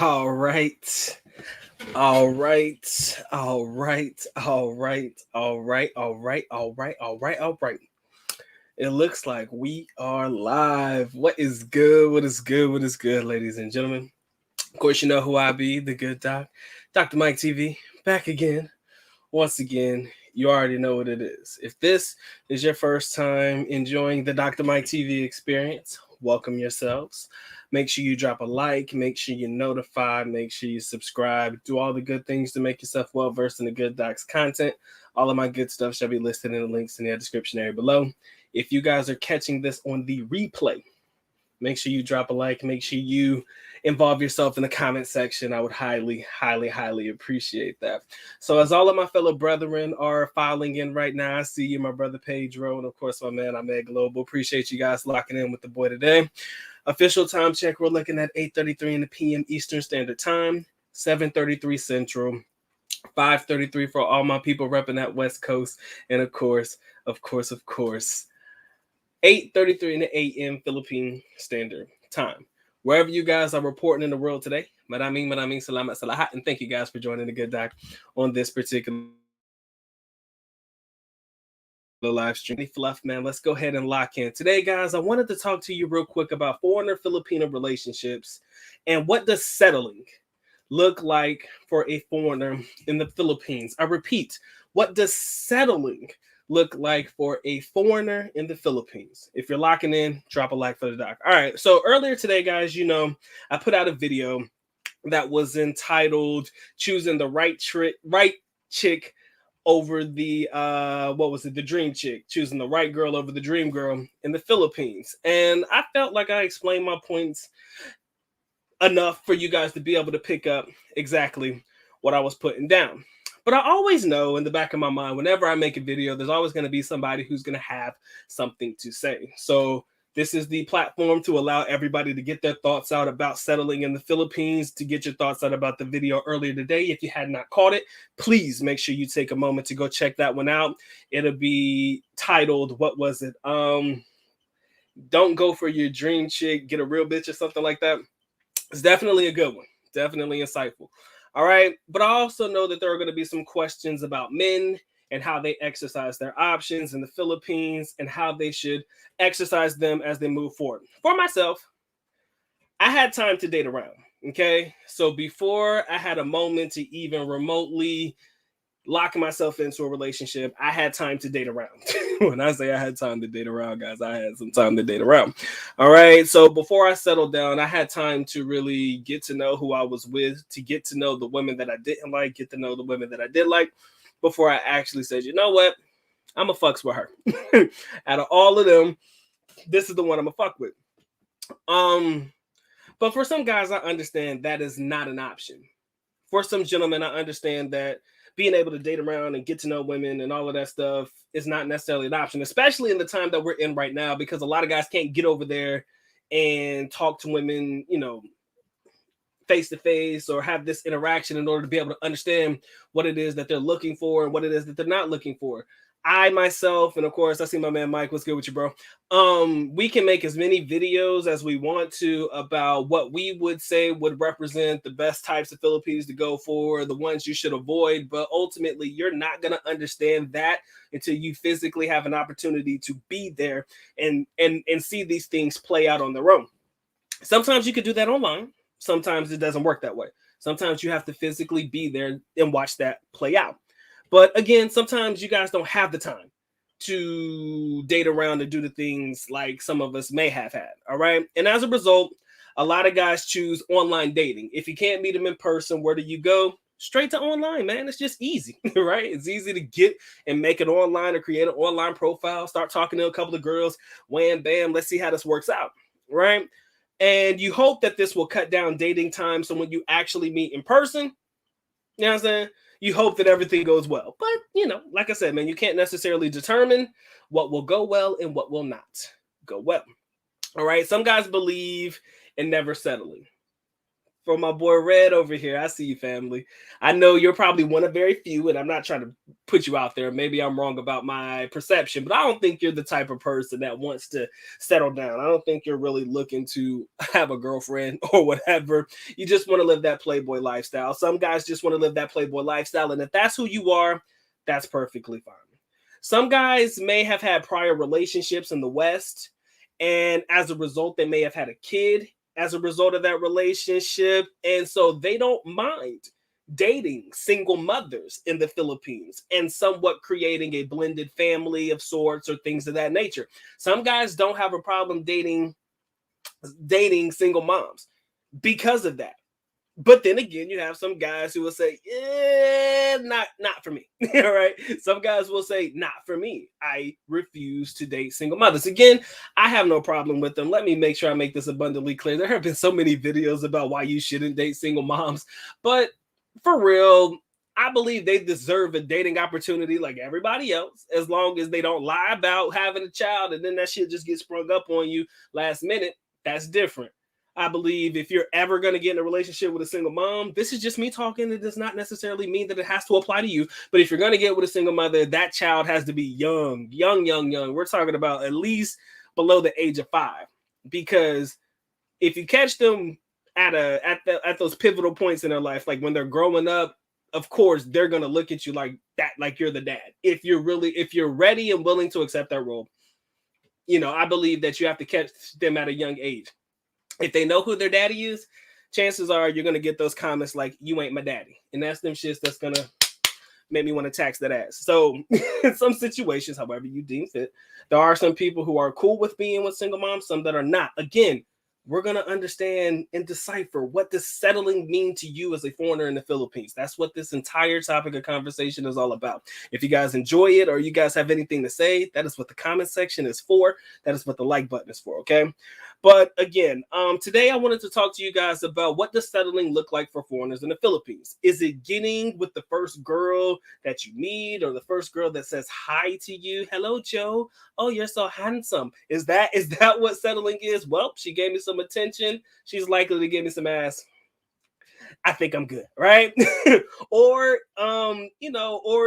All right. All right. All right. All right. All right. All right. All right. All right. All right. It looks like we are live. What is good? What is good? What is good, ladies and gentlemen? Of course, you know who I be, the good doc, Dr. Mike TV, back again. Once again, you already know what it is. If this is your first time enjoying the Dr. Mike TV experience, welcome yourselves. Make sure you drop a like, make sure you notify, make sure you subscribe, do all the good things to make yourself well versed in the good doc's content. All of my good stuff shall be listed in the links in the description area below. If you guys are catching this on the replay, make sure you drop a like, make sure you involve yourself in the comment section. I would highly, highly, highly appreciate that. So as all of my fellow brethren are filing in right now, I see you, my brother Pedro, and of course my man Ahmed Global. Appreciate you guys locking in with the boy today. Official time check, we're looking at 8:33 in the p.m. Eastern Standard Time, 7:33 Central, 5:33 for all my people repping that West Coast, and of course, 8:33 in the a.m. Philippine Standard Time. Wherever you guys are reporting in the world today, maraming salamat sa lahat, and thank you guys for joining the Good Doc on this particular live stream. Fluff, man, let's go ahead and lock in. Today, guys, I wanted to talk to you real quick about foreigner-Filipino relationships and what does settling look like for a foreigner in the Philippines. I repeat, what does settling look like for a foreigner in the Philippines? If you're locking in, drop a like for the doc. All right, so earlier today, guys, you know, I put out a video that was entitled choosing the right chick over the the dream chick, choosing the right girl over the dream girl in the Philippines. And I felt like I explained my points enough for you guys to be able to pick up exactly what I was putting down. But I always know in the back of my mind, whenever I make a video, there's always going to be somebody who's going to have something to say. So this is the platform to allow everybody to get their thoughts out about settling in the Philippines, to get your thoughts out about the video earlier today. If you had not caught it, please make sure you take a moment to go check that one out. It'll be titled, what was it? Don't go for your dream chick, get a real bitch or something like that. It's definitely a good one. Definitely insightful. All right. But I also know that there are going to be some questions about men and how they exercise their options in the Philippines and how they should exercise them as they move forward. For myself, I had time to date around. Okay. So before I had a moment to even remotely lock myself into a relationship, I had time to date around. When I say I had time to date around, guys, I had some time to date around. All right. So before I settled down, I had time to really get to know who I was with, to get to know the women that I didn't like, get to know the women that I did like, before I actually said, you know what? I'm a fucks with her. Out of all of them, this is the one I'm a fuck with. But for some guys, I understand that is not an option. For some gentlemen, I understand that being able to date around and get to know women and all of that stuff is not necessarily an option, especially in the time that we're in right now, because a lot of guys can't get over there and talk to women, you know, face to face, or have this interaction in order to be able to understand what it is that they're looking for and what it is that they're not looking for. I myself, and of course, I see my man Mike. What's good with you, bro? We can make as many videos as we want to about what we would say would represent the best types of Philippines to go for, the ones you should avoid. But ultimately, you're not gonna understand that until you physically have an opportunity to be there and see these things play out on their own. Sometimes you could do that online. Sometimes it doesn't work that way. Sometimes you have to physically be there and watch that play out. But again, sometimes you guys don't have the time to date around and do the things like some of us may have had. All right. And as a result, a lot of guys choose online dating. If you can't meet them in person, where do you go? Straight to online, man. It's just easy, right? It's easy to get and make it online or create an online profile, start talking to a couple of girls, wham, bam, let's see how this works out, right? And you hope that this will cut down dating time. So when you actually meet in person, you know what I'm saying? You hope that everything goes well. But, you know, like I said, man, you can't necessarily determine what will go well and what will not go well. All right. Some guys believe in never settling. For my boy Red over here. I see you, family. I know you're probably one of very few, and I'm not trying to put you out there. Maybe I'm wrong about my perception, but I don't think you're the type of person that wants to settle down. I don't think you're really looking to have a girlfriend or whatever. You just want to live that Playboy lifestyle. Some guys just want to live that Playboy lifestyle, and if that's who you are, that's perfectly fine. Some guys may have had prior relationships in the West, and as a result, they may have had a kid as a result of that relationship. And so they don't mind dating single mothers in the Philippines and somewhat creating a blended family of sorts or things of that nature. Some guys don't have a problem dating single moms because of that. But then again, you have some guys who will say, not for me. All right. Some guys will say, not for me. I refuse to date single mothers. Again, I have no problem with them. Let me make sure I make this abundantly clear. There have been so many videos about why you shouldn't date single moms. But for real, I believe they deserve a dating opportunity like everybody else, as long as they don't lie about having a child and then that shit just gets sprung up on you last minute. That's different. I believe if you're ever going to get in a relationship with a single mom, this is just me talking. It does not necessarily mean that it has to apply to you. But if you're going to get with a single mother, that child has to be young. We're talking about at least below the age of 5. Because if you catch them at those pivotal points in their life, like when they're growing up, of course, they're going to look at you like that, like you're the dad. If you're ready and willing to accept that role, I believe that you have to catch them at a young age. If they know who their daddy is, chances are you're going to get those comments like, you ain't my daddy. And that's them shits that's going to make me want to tax that ass. So in some situations, however you deem fit, there are some people who are cool with being with single moms, some that are not. Again, we're going to understand and decipher what does settling mean to you as a foreigner in the Philippines. That's what this entire topic of conversation is all about. If you guys enjoy it or you guys have anything to say, that is what the comment section is for. That is what the like button is for, okay? But again, today I wanted to talk to you guys about what does settling look like for foreigners in the Philippines. Is it getting with the first girl that you meet or the first girl that says hi to you? Hello, Joe. Oh, you're so handsome. Is that what settling is? Well, she gave me some attention. She's likely to give me some ass. I think I'm good, right? or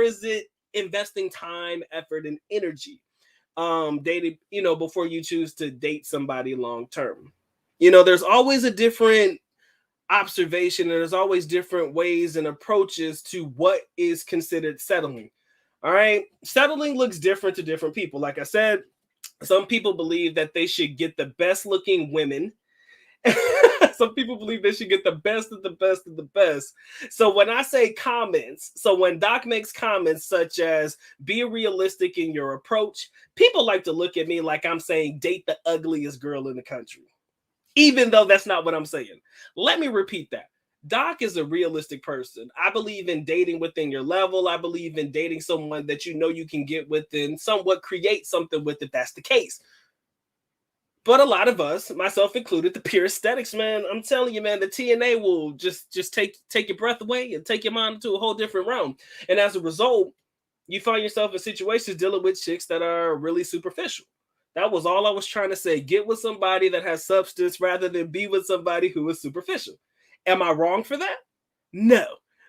is it investing time, effort, and energy? Dated, before you choose to date somebody long term. There's always a different observation and there's always different ways and approaches to what is considered settling. All right. Settling looks different to different people. Like I said, some people believe that they should get the best looking women. Some people believe they should get the best of the best of the best. So when I say comments, so when Doc makes comments such as be realistic in your approach, people like to look at me like I'm saying date the ugliest girl in the country, even though that's not what I'm saying. Let me repeat that. Doc is a realistic person. I believe in dating within your level. I believe in dating someone that you can get with and somewhat create something with if that's the case. But a lot of us, myself included, the pure aesthetics, man, I'm telling you, man, the TNA will just take your breath away and take your mind into a whole different realm. And as a result, you find yourself in situations dealing with chicks that are really superficial. That was all I was trying to say. Get with somebody that has substance rather than be with somebody who is superficial. Am I wrong for that? No.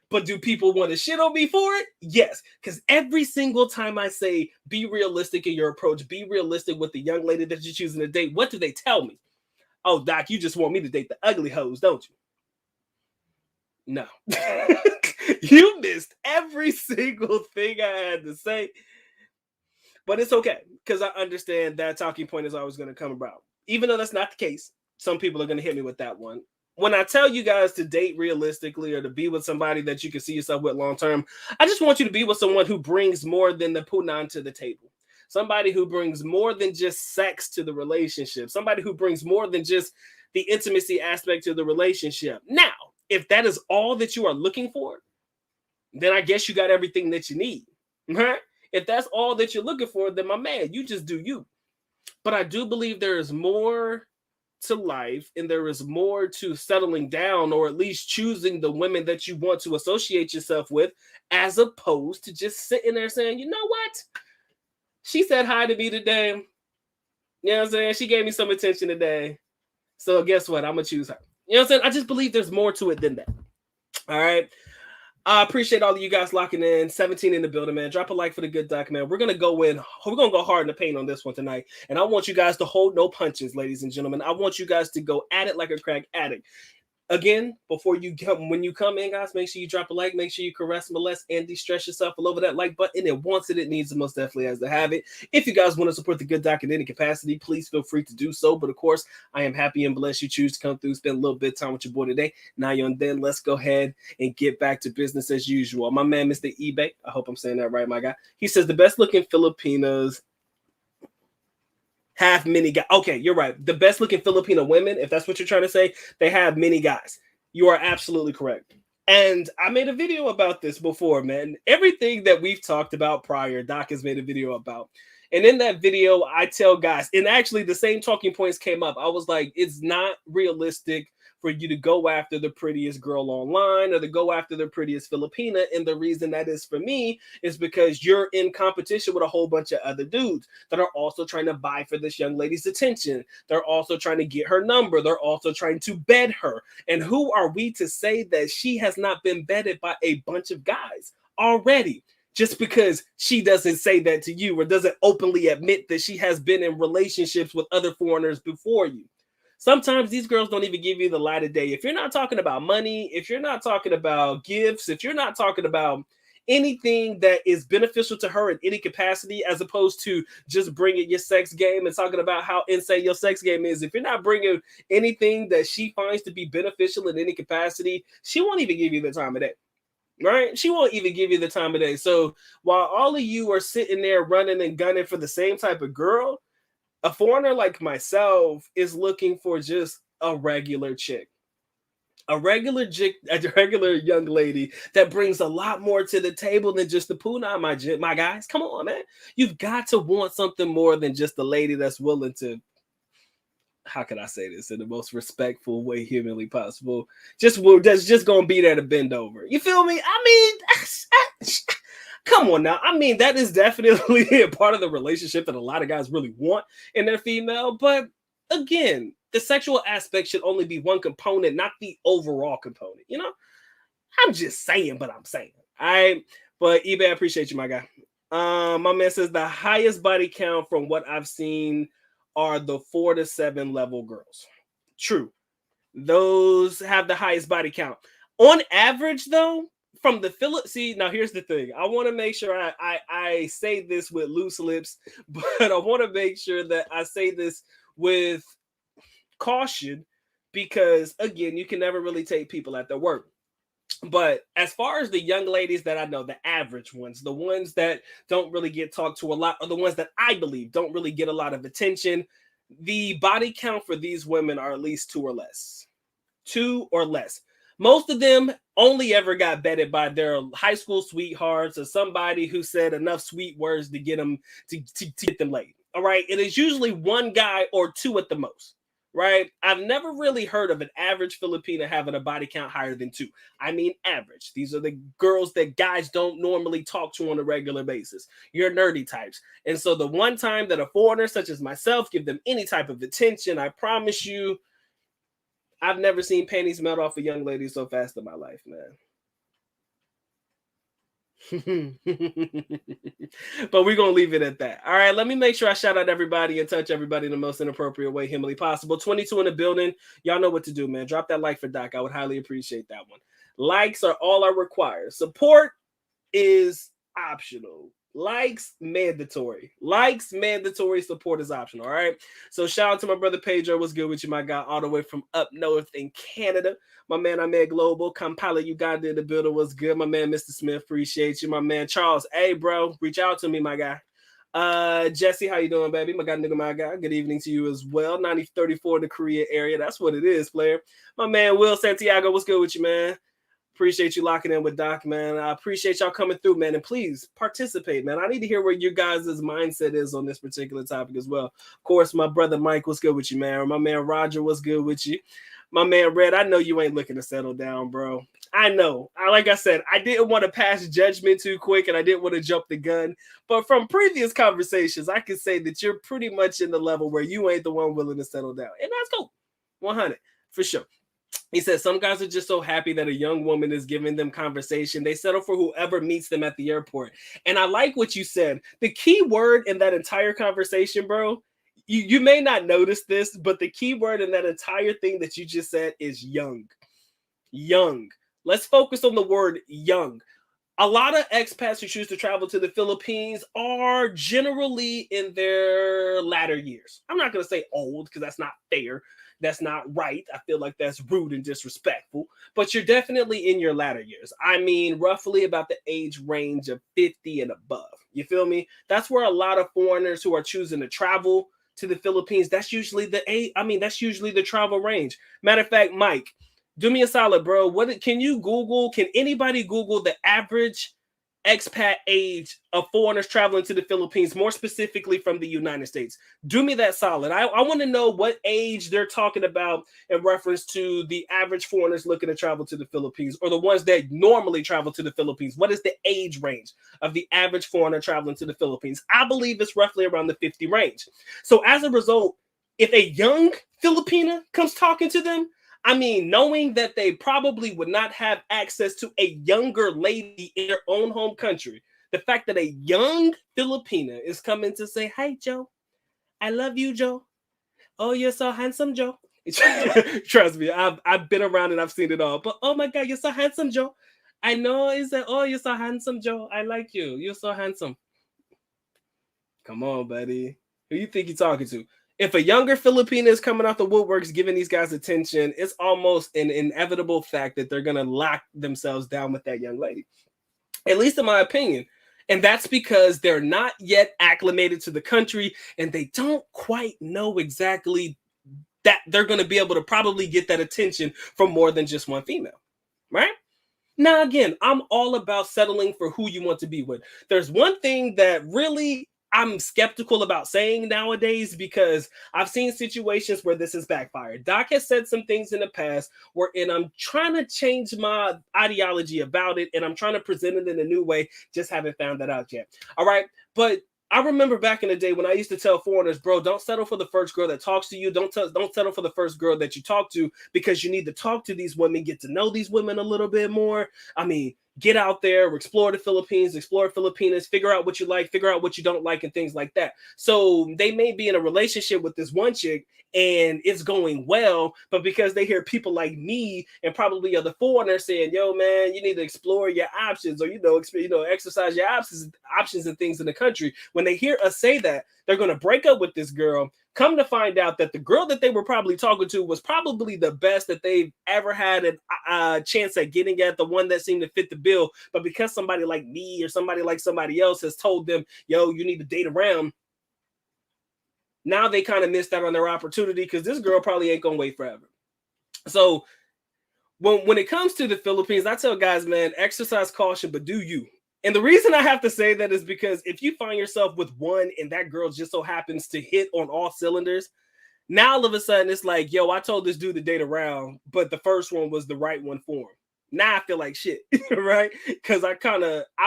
But do people want to shit on me for it? Yes. Because every single time I say, be realistic in your approach, be realistic with the young lady that you're choosing to date, what do they tell me? Oh, Doc, you just want me to date the ugly hoes, don't you? No. You missed every single thing I had to say. But it's okay, because I understand that talking point is always going to come about. Even though that's not the case, some people are going to hit me with that one. When I tell you guys to date realistically or to be with somebody that you can see yourself with long term, I just want you to be with someone who brings more than the punan to the table. Somebody who brings more than just sex to the relationship. Somebody who brings more than just the intimacy aspect to the relationship. Now, if that is all that you are looking for, then I guess you got everything that you need. Right? If that's all that you're looking for, then my man, you just do you. But I do believe there is more to life and there is more to settling down or at least choosing the women that you want to associate yourself with, as opposed to just sitting there saying, you know what? She said hi to me today. You know what I'm saying? She gave me some attention today. So guess what? I'm going to choose her. You know what I'm saying? I just believe there's more to it than that. All right. I appreciate all of you guys locking in. 17 in the building, man. Drop a like for the good doc, man. We're gonna go hard in the paint on this one tonight. And I want you guys to hold no punches, ladies and gentlemen. I want you guys to go at it like a crack addict. Again, when you come in, guys, make sure you drop a like, make sure you caress, molest, and de-stress yourself all over that like button. It wants it, it needs it, most definitely has to have it. If you guys want to support the good doc in any capacity, please feel free to do so. But of course, I am happy and blessed you choose to come through, spend a little bit of time with your boy today. Now you're on then, let's go ahead and get back to business as usual. My man, Mr. eBay, I hope I'm saying that right, my guy. He says the best looking Filipinas have many guys. Okay, you're right. The best looking Filipino women, if that's what you're trying to say, they have many guys. You are absolutely correct. And I made a video about this before, man. Everything that we've talked about prior, Doc has made a video about. And in that video, I tell guys, and actually the same talking points came up. I was like, it's not realistic for you to go after the prettiest girl online or to go after the prettiest Filipina. And the reason that is for me is because you're in competition with a whole bunch of other dudes that are also trying to vie for this young lady's attention. They're also trying to get her number. They're also trying to bed her. And who are we to say that she has not been bedded by a bunch of guys already? Just because she doesn't say that to you or doesn't openly admit that she has been in relationships with other foreigners before you. Sometimes these girls don't even give you the light of day. If you're not talking about money, if you're not talking about gifts, if you're not talking about anything that is beneficial to her in any capacity, as opposed to just bringing your sex game and talking about how insane your sex game is, if you're not bringing anything that she finds to be beneficial in any capacity, she won't even give you the time of day. Right? She won't even give you the time of day. So while all of you are sitting there running and gunning for the same type of girl, a foreigner like myself is looking for just a regular chick. A regular young lady that brings a lot more to the table than just the puna, my guys. Come on, man. You've got to want something more than just a lady that's willing to, how can I say this in the most respectful way humanly possible? Just gonna be there to bend over. You feel me? I mean, come on now. I mean, that is definitely a part of the relationship that a lot of guys really want in their female. But again, the sexual aspect should only be one component, not the overall component. You know, I'm just saying, but I'm saying. All right. But eBay, I appreciate you, my guy. My man says the highest body count from what I've seen are the 4 to 7 level girls. True. Those have the highest body count. On average, though, from the see, now here's the thing. I want to make sure I say this with loose lips, but I want to make sure that I say this with caution because, again, you can never really take people at their word. But as far as the young ladies that I know, the average ones, the ones that don't really get talked to a lot, or the ones that I believe don't really get a lot of attention, the body count for these women are at least 2 or less. 2 or less. Most of them only ever got bedded by their high school sweethearts or somebody who said enough sweet words to get them to get them laid. All right. It is usually one guy or 2 at the most. Right? I've never really heard of an average Filipina having a body count higher than 2. I mean, average. These are the girls that guys don't normally talk to on a regular basis. You're nerdy types. And so the one time that a foreigner such as myself give them any type of attention, I promise you, I've never seen panties melt off a young lady so fast in my life, man. But we're gonna leave it at that. All right, let me make sure I shout out everybody and touch everybody in the most inappropriate way humanly possible. 22 in the building. Y'all know what to do, man. Drop that like for Doc. I would highly appreciate that one. Likes are all I require. Support is optional. Likes mandatory. Likes mandatory. Support is optional. All right. So shout out to my brother Pedro. What's good with you, my guy? All the way from up north in Canada. My man Ahmed Global. Kampala, Uganda in the building. What's good? My man Mr. Smith. Appreciate you. My man Charles. Hey, bro. Reach out to me, my guy. Jesse, how you doing, baby? My guy, nigga, my guy. Good evening to you as well. 9034 in the Korea area. That's what it is, player. My man Will Santiago. What's good with you, man? Appreciate you locking in with Doc, man. I appreciate y'all coming through, man. And please participate, man. I need to hear where your guys' mindset is on this particular topic as well. Of course, my brother Mike, what's good with you, man? My man Roger, what's good with you? My man Red, I know you ain't looking to settle down, bro. I know. Like I said, I didn't want to pass judgment too quick and I didn't want to jump the gun. But from previous conversations, I can say that you're pretty much in the level where you ain't the one willing to settle down. And that's cool. 100, for sure. He said some guys are just so happy that a young woman is giving them conversation. They settle for whoever meets them at the airport. And I like what you said. The key word in that entire conversation, bro, you may not notice this, but the key word in that entire thing that you just said is young. Young. Let's focus on the word young. A lot of expats who choose to travel to the Philippines are generally in their latter years. I'm not going to say old because that's not fair. That's not right. I feel like that's rude and disrespectful, but you're definitely in your latter years. I mean, roughly about the age range of 50 and above. You feel me? That's where a lot of foreigners who are choosing to travel to the Philippines, that's usually that's usually the travel range. Matter of fact, Mike, do me a solid, bro. Can anybody Google the average expat age of foreigners traveling to the Philippines, more specifically from the United States? Do me that solid. I want to know what age they're talking about in reference to the average foreigners looking to travel to the Philippines, or the ones that normally travel to the Philippines. What is the age range of the average foreigner traveling to the Philippines? I believe it's roughly around the 50 range. So as a result, if a young Filipina comes talking to them, I mean, knowing that they probably would not have access to a younger lady in their own home country, the fact that a young Filipina is coming to say, "Hi, Joe. I love you, Joe. Oh, you're so handsome, Joe." Trust me, I've been around and I've seen it all. But oh my God, you're so handsome, Joe. I know it's like, oh, you're so handsome, Joe. I like you. You're so handsome. Come on, buddy. Who you think you're talking to? If a younger Filipina is coming out the woodworks giving these guys attention, it's almost an inevitable fact that they're going to lock themselves down with that young lady, at least in my opinion. And that's because they're not yet acclimated to the country and they don't quite know exactly that they're going to be able to probably get that attention from more than just one female, right? Now, again, I'm all about settling for who you want to be with. There's one thing that really I'm skeptical about saying nowadays because I've seen situations where this has backfired. Doc has said some things in the past wherein I'm trying to change my ideology about it and I'm trying to present it in a new way. Just haven't found that out yet. All right. But I remember back in the day when I used to tell foreigners, bro, don't settle for the first girl that talks to you. Don't settle for the first girl that you talk to, because you need to talk to these women, get to know these women a little bit more. I mean, get out there, explore the Philippines, explore Filipinas, figure out what you like, figure out what you don't like, and things like that. So they may be in a relationship with this one chick and it's going well, but because they hear people like me and probably other foreigners saying, yo, man, you need to explore your options, or, exercise your options and things in the country. When they hear us say that, they're going to break up with this girl. Come to find out that the girl that they were probably talking to was probably the best that they've ever had a chance at getting at, the one that seemed to fit the bill. But because somebody like me or somebody like somebody else has told them, yo, you need to date around, now they kind of missed out on their opportunity because this girl probably ain't going to wait forever. So when it comes to the Philippines, I tell guys, man, exercise caution, but do you. And the reason I have to say that is because if you find yourself with one and that girl just so happens to hit on all cylinders, now all of a sudden it's like, yo, I told this dude to date around, but the first one was the right one for him. Now I feel like shit, right? Because I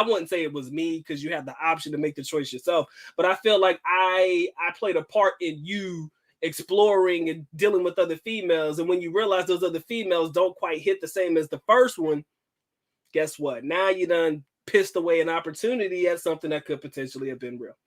wouldn't say it was me, because you have the option to make the choice yourself, but I feel like I played a part in you exploring and dealing with other females. And when you realize those other females don't quite hit the same as the first one, guess what? Now you done pissed away an opportunity at something that could potentially have been real.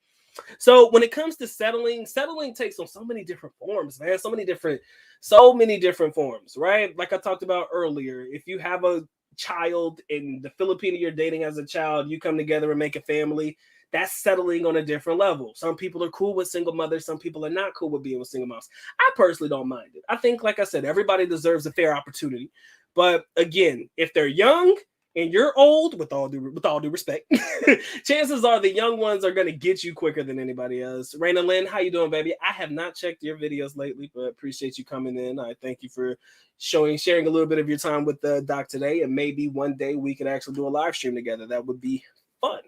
So when it comes to settling takes on so many different forms, man. So many different forms, right? Like I talked about earlier, if you have a child in the Filipino you're dating as a child, you come together and make a family, that's settling on a different level. Some people are cool with single mothers. Some people are not cool with being with single moms. I personally don't mind it. I think, like I said, everybody deserves a fair opportunity. But again, if they're young and you're old, with all due respect, chances are the young ones are going to get you quicker than anybody else. Raina Lynn, how you doing, baby? I have not checked your videos lately, but appreciate you coming in. I thank you for sharing a little bit of your time with the doc today, and maybe one day we could actually do a live stream together. That would be fun.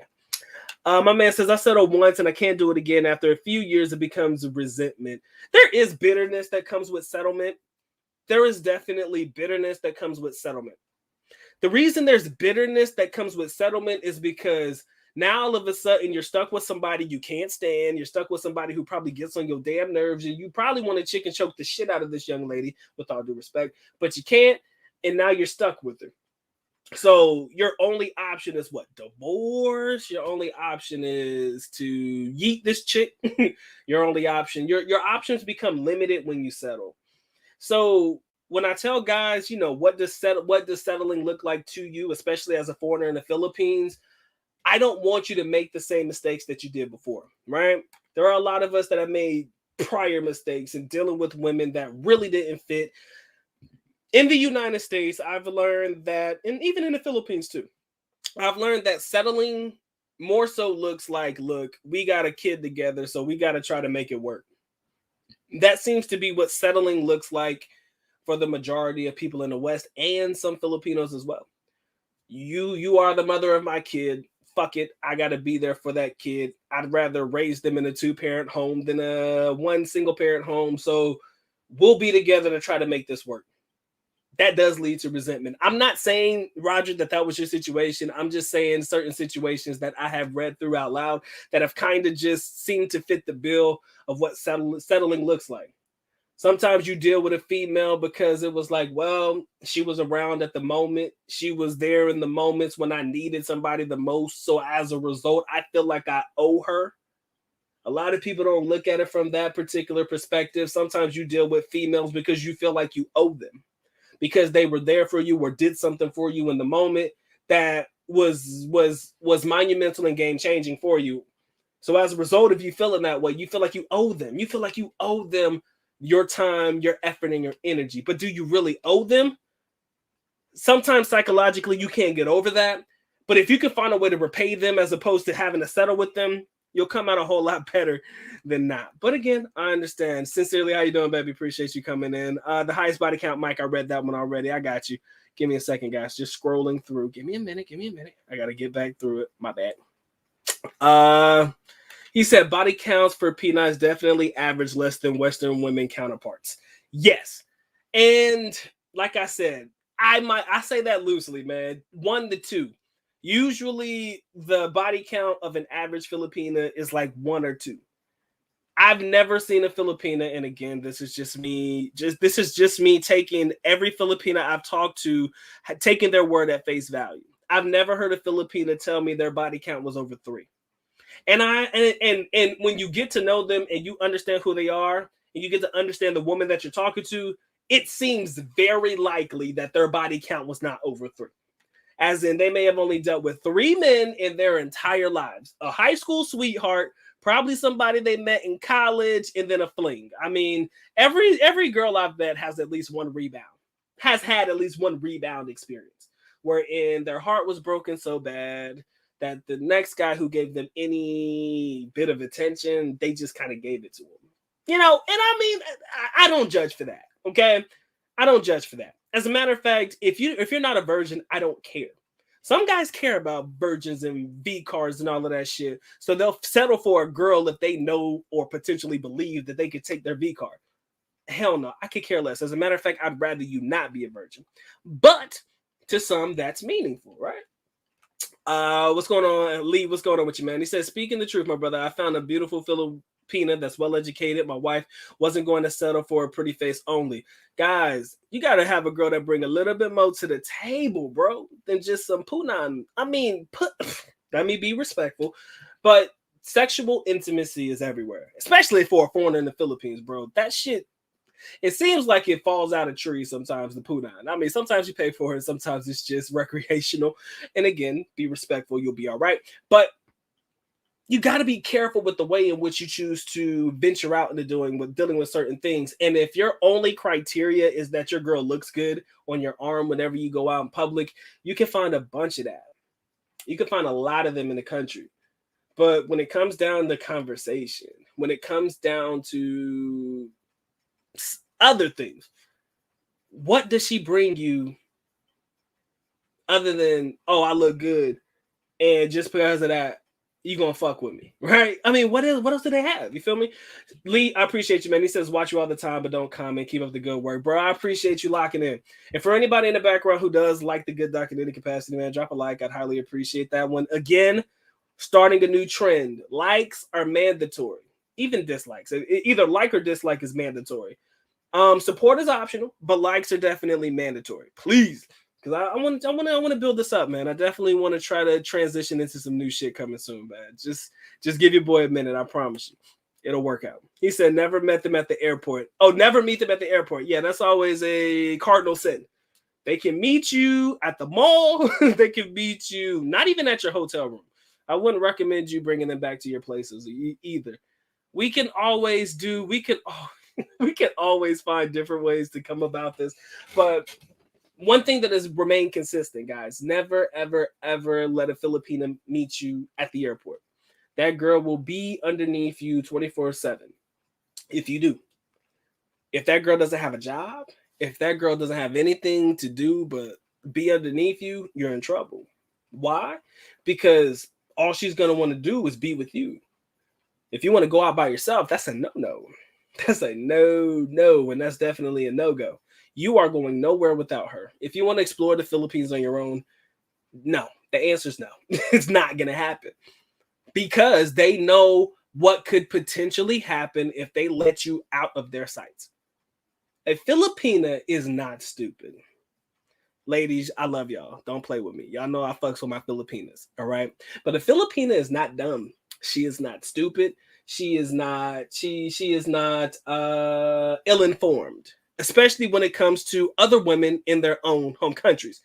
My man says, I settled once and I can't do it again. After a few years, it becomes resentment. There is bitterness that comes with settlement. There is definitely bitterness that comes with settlement. The reason there's bitterness that comes with settlement is because Now all of a sudden you're stuck with somebody you can't stand. You're stuck with somebody who probably gets on your damn nerves, and you probably want to chicken choke the shit out of this young lady, with all due respect, but you can't, and now you're stuck with her. So your only option is what? Divorce. Your only option is to yeet this chick. Your only option. Your options become limited when you settle. So when I tell guys, what does settling look like to you, especially as a foreigner in the Philippines, I don't want you to make the same mistakes that you did before, right? There are a lot of us that have made prior mistakes in dealing with women that really didn't fit. In the United States, I've learned that, and even in the Philippines too, I've learned that settling more so looks like, look, we got a kid together, so we got to try to make it work. That seems to be what settling looks like for the majority of people in the West, and some Filipinos as well. You are the mother of my kid. Fuck it, I got to be there for that kid. I'd rather raise them in a 2-parent home than a 1 single parent home. So we'll be together to try to make this work. That does lead to resentment. I'm not saying, Roger, that was your situation. I'm just saying certain situations that I have read through out loud that have kind of just seemed to fit the bill of what settling looks like. Sometimes you deal with a female because it was like, well, she was around at the moment. She was there in the moments when I needed somebody the most. So as a result, I feel like I owe her. A lot of people don't look at it from that particular perspective. Sometimes you deal with females because you feel like you owe them, because they were there for you or did something for you in the moment that was monumental and game changing for you. So as a result of you feeling that way, you feel like you owe them. You feel like you owe them your time, your effort, and your energy. But do you really owe them? Sometimes psychologically you can't get over that. But if you can find a way to repay them as opposed to having to settle with them, you'll come out a whole lot better than not. But again, I understand. Sincerely, how you doing, baby? Appreciate you coming in. The highest body count, Mike, I read that one already. I got you. Give me a second, guys. Just scrolling through. Give me a minute. I got to get back through it. My bad. He said body counts for Pina is definitely average, less than Western women counterparts. Yes. And like I said, I say that loosely, man. 1 to 2. Usually the body count of an average Filipina is like 1 or 2. I've never seen a Filipina, and again, this is just me taking every Filipina I've talked to, taking their word at face value. I've never heard a Filipina tell me their body count was over 3. And when you get to know them and you understand who they are, and you get to understand the woman that you're talking to, it seems very likely that their body count was not over 3. As in, they may have only dealt with 3 men in their entire lives. A high school sweetheart, probably somebody they met in college, and then a fling. I mean, every girl I've met has at least one rebound, has had at least one rebound experience, wherein their heart was broken so bad that the next guy who gave them any bit of attention, they just kind of gave it to him. And I mean, I don't judge for that, okay? I don't judge for that. As a matter of fact, if you're not a virgin, I don't care. Some guys care about virgins and V cards and all of that shit, so they'll settle for a girl if they know or potentially believe that they could take their V card. Hell no, I could care less. As a matter of fact, I'd rather you not be a virgin. But to some, that's meaningful, right? What's going on, Lee? What's going on with you, man? He says, speaking the truth, my brother, I found a beautiful Filipina that's well educated. My wife wasn't going to settle for a pretty face only. Guys, you got to have a girl that bring a little bit more to the table, bro, than just some punan. I mean, let me be respectful, but sexual intimacy is everywhere, especially for a foreigner in the Philippines, bro. That shit, it seems like it falls out of trees sometimes, the punan. I mean, sometimes you pay for it, sometimes it's just recreational. And again, be respectful, you'll be all right. But you got to be careful with the way in which you choose to venture out into dealing with certain things. And if your only criteria is that your girl looks good on your arm whenever you go out in public, you can find a bunch of that. You can find a lot of them in the country. But when it comes down to conversation, when it comes down to other things, what does she bring you other than, oh, I look good, and just because of that, you gonna fuck with me, right? I mean, what else do they have? You feel me? Lee, I appreciate you, man. He says, watch you all the time, but don't comment. Keep up the good work, bro. I appreciate you locking in. And for anybody in the background who does like the good doc in any capacity, man, drop a like. I'd highly appreciate that one. Again, Starting a new trend. Likes are mandatory. Even dislikes. Either like or dislike is mandatory. Support is optional, but likes are definitely mandatory. Please, because I want to build this up, man. I definitely want to try to transition into some new shit coming soon, man. Just give your boy a minute. I promise you, it'll work out. He said never met them at the airport. Oh, never meet them at the airport. Yeah, that's always a cardinal sin. They can meet you at the mall. They can meet you not even at your hotel room. I wouldn't recommend you bringing them back to your places either. We can always do. We can always find different ways to come about this. But one thing that has remained consistent, guys, never, ever, ever let a Filipina meet you at the airport. That girl will be underneath you 24/7. If you do. If that girl doesn't have a job, if that girl doesn't have anything to do but be underneath you, you're in trouble. Why? Because all she's going to want to do is be with you. If you want to go out by yourself, that's a no-no. That's a no, and that's definitely a no-go. You are going nowhere without her. If you want to explore the Philippines on your own, no. The answer is no. It's not going to happen. Because they know what could potentially happen if they let you out of their sights. A Filipina is not stupid. Ladies, I love y'all. Don't play with me. Y'all know I fucks with my Filipinas, all right? But a Filipina is not dumb. She is not stupid. She is not ill-informed, especially when it comes to other women in their own home countries.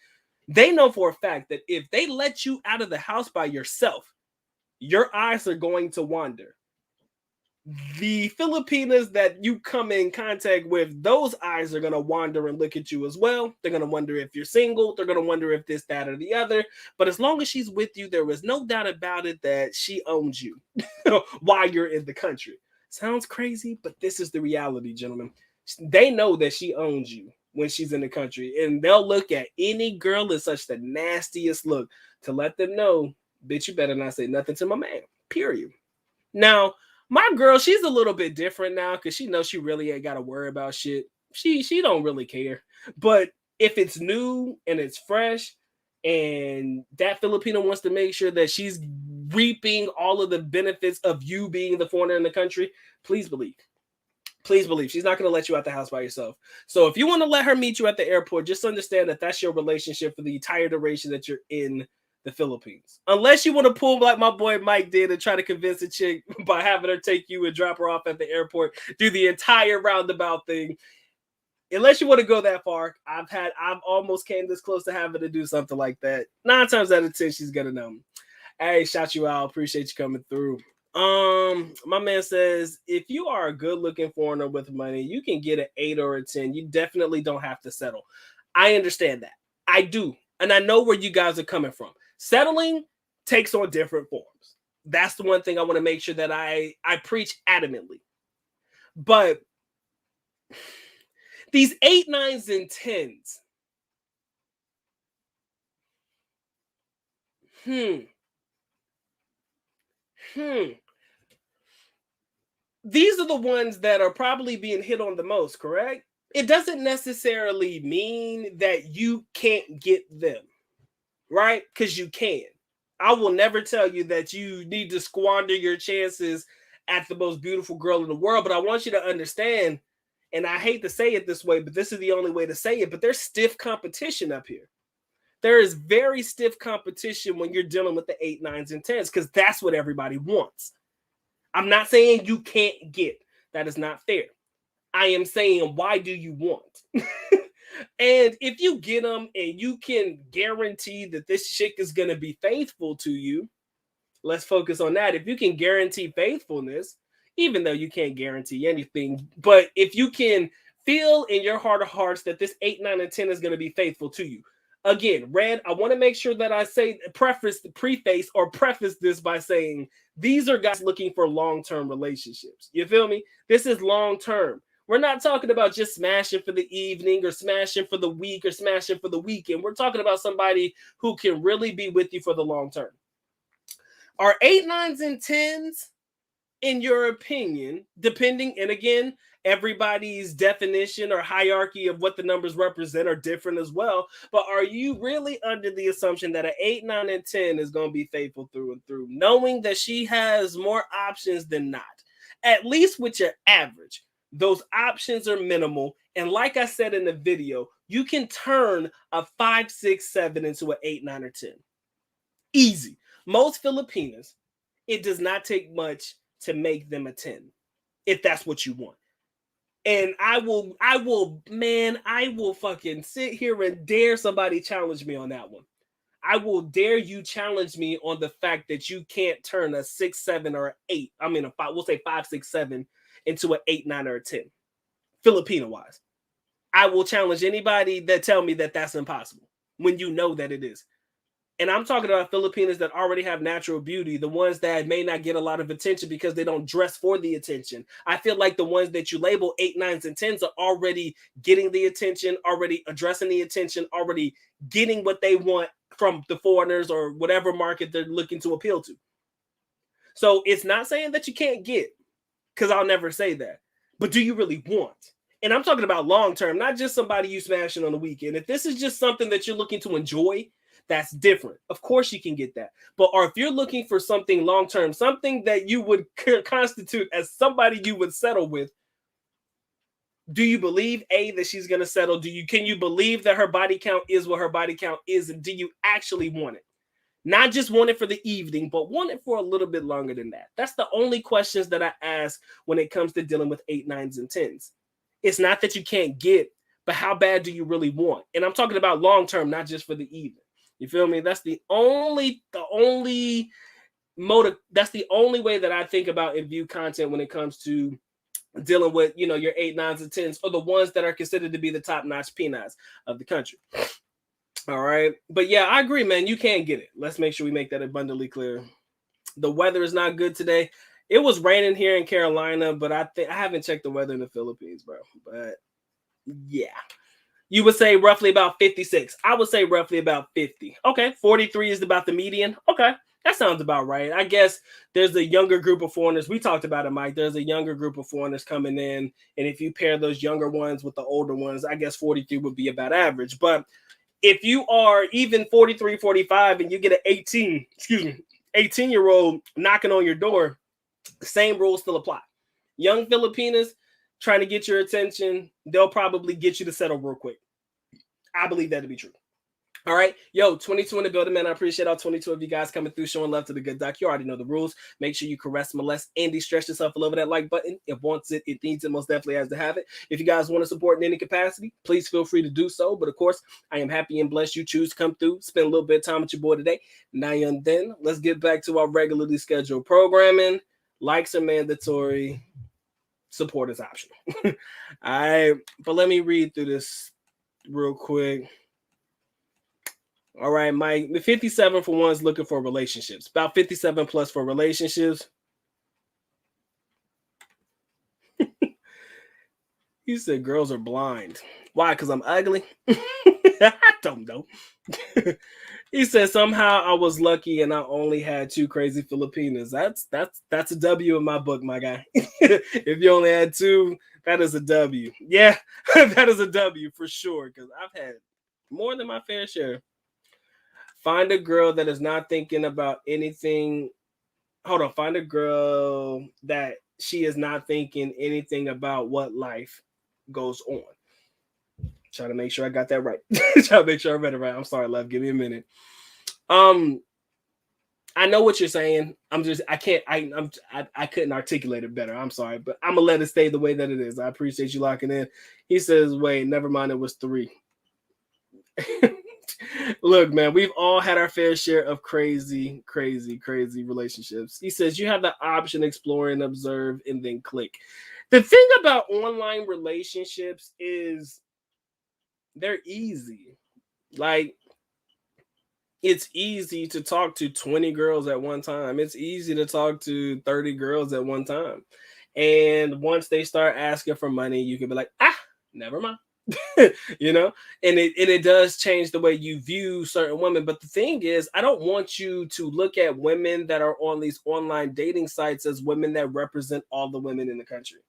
They know for a fact that if they let you out of the house by yourself, your eyes are going to wander. The Filipinas that you come in contact with, those eyes are going to wander and look at you as well. They're going to wonder if you're single. They're going to wonder if this, that, or the other. But as long as she's with you, there is no doubt about it that she owns you while you're in the country. Sounds crazy, but this is the reality, gentlemen. They know that she owns you when she's in the country, and they'll look at any girl in such the nastiest look to let them know, bitch, you better not say nothing to my man, period. Now, my girl, she's a little bit different now because she knows she really ain't got to worry about shit. She don't really care. But if it's new and it's fresh and that Filipino wants to make sure that she's reaping all of the benefits of you being the foreigner in the country, please believe. Please believe she's not going to let you out the house by yourself. So if you want to let her meet you at the airport, just understand that that's your relationship for the entire duration that you're in the Philippines. Unless you want to pull like my boy Mike did and try to convince a chick by having her take you and drop her off at the airport, do the entire roundabout thing. Unless you want to go that far, I've almost came this close to having to do something like that. 9 times out of 10, she's gonna know. Hey, shout you out. Appreciate you coming through. My man says if you are a good-looking foreigner with money, you can get an 8 or a 10. You definitely don't have to settle. I understand that. I do. And I know where you guys are coming from. Settling takes on different forms. That's the one thing I want to make sure that I preach adamantly. But these 8, 9s, and 10s. These are the ones that are probably being hit on the most, correct? It doesn't necessarily mean that you can't get them. Right? Because you can. I will never tell you that you need to squander your chances at the most beautiful girl in the world, but I want you to understand, and I hate to say it this way, but this is the only way to say it, but there's stiff competition up here. There is very stiff competition when you're dealing with the 8, 9s, and 10s, because that's what everybody wants. I'm not saying you can't get. That is not fair. I am saying, why do you want? And if you get them and you can guarantee that this chick is going to be faithful to you, let's focus on that. If you can guarantee faithfulness, even though you can't guarantee anything, but if you can feel in your heart of hearts that this 8, 9, and 10 is going to be faithful to you. Again, Red, I want to make sure that I say preface this by saying these are guys looking for long-term relationships. You feel me? This is long-term. We're not talking about just smashing for the evening or smashing for the week or smashing for the weekend. We're talking about somebody who can really be with you for the long term. Are 8, 9s, and 10s, in your opinion, depending, and again, Everybody's definition or hierarchy of what the numbers represent are different as well. But are you really under the assumption that an 8, 9, and 10 is going to be faithful through and through, knowing that she has more options than not? At least with your average, those options are minimal. And like I said in the video, you can turn a 5, 6, 7 into an 8, 9, or 10. Easy. Most Filipinas, it does not take much to make them a 10, if that's what you want. And I will fucking sit here and dare somebody challenge me on that one. I will dare you challenge me on the fact that you can't turn a 6, 7, or 8. I mean, we'll say 5, 6, 7 into an 8, 9, or a 10, Filipino wise. I will challenge anybody that tell me that that's impossible when you know that it is. And I'm talking about Filipinas that already have natural beauty, the ones that may not get a lot of attention because they don't dress for the attention. I feel like the ones that you label 8, 9s, and 10s are already getting the attention, already addressing the attention, already getting what they want from the foreigners or whatever market they're looking to appeal to. So it's not saying that you can't get, because I'll never say that. But do you really want? And I'm talking about long term, not just somebody you smashing on the weekend. If this is just something that you're looking to enjoy, that's different. Of course you can get that. But or if you're looking for something long-term, something that you would constitute as somebody you would settle with, do you believe, A, that she's going to settle? Can you believe that her body count is what her body count is? And do you actually want it? Not just want it for the evening, but want it for a little bit longer than that. That's the only questions that I ask when it comes to dealing with 8, 9s, and 10s. It's not that you can't get, but how bad do you really want? And I'm talking about long-term, not just for the evening. You feel me? That's the only motive. That's the only way that I think about and view content when it comes to dealing with, your 8, 9s, and 10s, or the ones that are considered to be the top-notch peanuts of the country. All right. But yeah, I agree, man. You can get it. Let's make sure we make that abundantly clear. The weather is not good today. It was raining here in Carolina, but I haven't checked the weather in the Philippines, bro. But yeah. You would say roughly about 56. I would say roughly about 50. Okay, 43 is about the median. Okay, that sounds about right. I guess there's a younger group of foreigners. We talked about it, Mike. There's a younger group of foreigners coming in. And if you pair those younger ones with the older ones, I guess 43 would be about average. But if you are even 43, 45, and you get an 18-year-old knocking on your door, same rules still apply. Young Filipinas trying to get your attention, they'll probably get you to settle real quick. I believe that to be true. All right. Yo, 22 in the building, man. I appreciate all 22 of you guys coming through, showing love to the good doc. You already know the rules. Make sure you caress, molest, and de-stress yourself all over that like button. If wants it, it needs it, most definitely has to have it. If you guys want to support in any capacity, please feel free to do so. But of course, I am happy and blessed you choose to come through, spend a little bit of time with your boy today. Now and then, let's get back to our regularly scheduled programming. Likes are mandatory. Support is optional. All right, but let me read through this real quick. All right, Mike. 57 for ones looking for relationships. About 57 plus for relationships. He said girls are blind. Why? Because I'm ugly? I don't know. He said somehow I was lucky and I only had 2 crazy Filipinas. That's a W in my book, my guy. If you only had 2, that is a W. Yeah, that is a W for sure. Because I've had more than my fair share. Find a girl that is not thinking about anything. Hold on. Find a girl that she is not thinking anything about what life goes on. Try to make sure I got that right. Try to make sure I read it right. I'm sorry, love. Give me a minute. I know what you're saying. I couldn't articulate it better. I'm sorry, but I'm gonna let it stay the way that it is. I appreciate you locking in. He says, wait, never mind, it was 3. Look, man, we've all had our fair share of crazy relationships. He says you have the option explore and observe and then click. The thing about online relationships is they're easy. Like, it's easy to talk to 20 girls at one time. It's easy to talk to 30 girls at one time. And once they start asking for money, you can be like, never mind. And it does change the way you view certain women. But the thing is, I don't want you to look at women that are on these online dating sites as women that represent all the women in the country.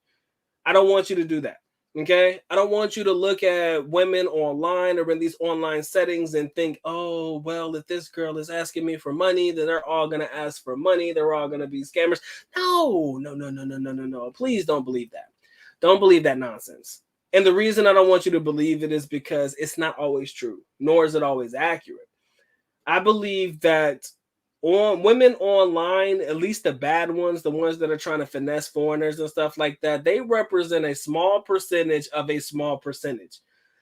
I don't want you to do that. Okay. I don't want you to look at women online or in these online settings and think, oh, well, if this girl is asking me for money, then they're all going to ask for money. They're all going to be scammers. No, no, no, no, no, no, no, no. Please don't believe that. Don't believe that nonsense. And the reason I don't want you to believe it is because it's not always true, nor is it always accurate. I believe that women online, at least the bad ones, the ones that are trying to finesse foreigners and stuff like that, they represent a small percentage of a small percentage.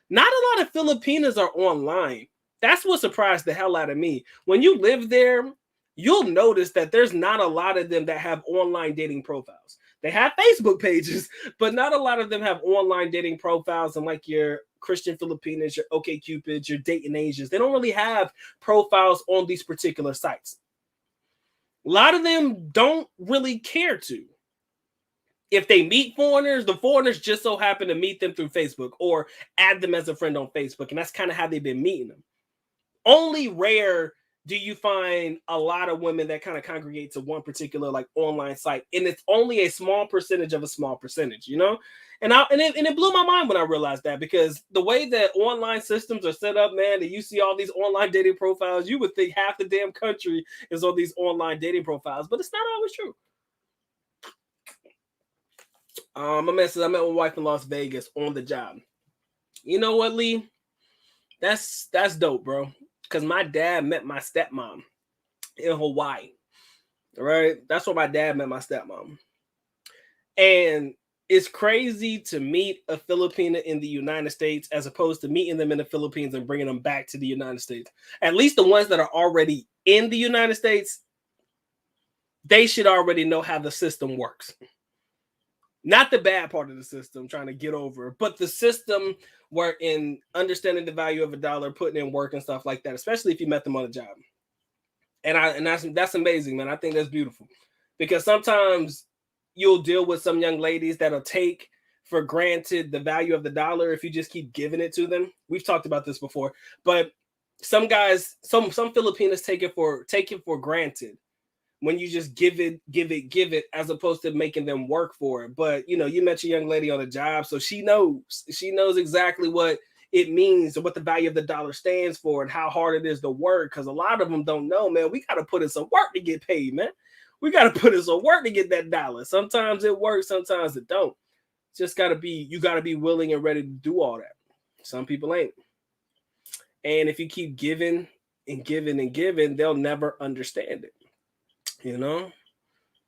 Not a lot of Filipinas are online. That's what surprised the hell out of me. When you live there, you'll notice that there's not a lot of them that have online dating profiles. They have Facebook pages, but not a lot of them have online dating profiles, and like your Christian Filipinas, your OkCupids, your dating Asians, they don't really have profiles on these particular sites. A lot of them don't really care to. If they meet foreigners, the foreigners just so happen to meet them through Facebook or add them as a friend on Facebook, and that's kind of how they've been meeting them. Only rare do you find a lot of women that kind of congregate to one particular like online site, and it's only a small percentage of a small percentage, you know? And it blew my mind when I realized that, because the way that online systems are set up, man, that you see all these online dating profiles, you would think half the damn country is on these online dating profiles, but it's not always true. My man says, I met my wife in Las Vegas on the job. You know what, Lee? That's dope, bro. Because my dad met my stepmom in Hawaii. All right. That's where my dad met my stepmom. And it's crazy to meet a Filipina in the United States as opposed to meeting them in the Philippines and bringing them back to the United States. At least the ones that are already in the United States, they should already know how the system works. Not the bad part of the system, trying to get over, but the system where in understanding the value of a dollar, putting in work and stuff like that, especially if you met them on a job. And that's amazing, man. I think that's beautiful, because sometimes you'll deal with some young ladies that'll take for granted the value of the dollar if you just keep giving it to them. We've talked about this before, but some guys, some Filipinas take it for granted when you just give it, as opposed to making them work for it. But, you know, you met your young lady on a job, so she knows exactly what it means and what the value of the dollar stands for and how hard it is to work. Because a lot of them don't know, man, we got to put in some work to get paid, man. We got to put in some work to get that dollar. Sometimes it works, sometimes it don't. You got to be willing and ready to do all that. Some people ain't. And if you keep giving and giving and giving, they'll never understand it. You know,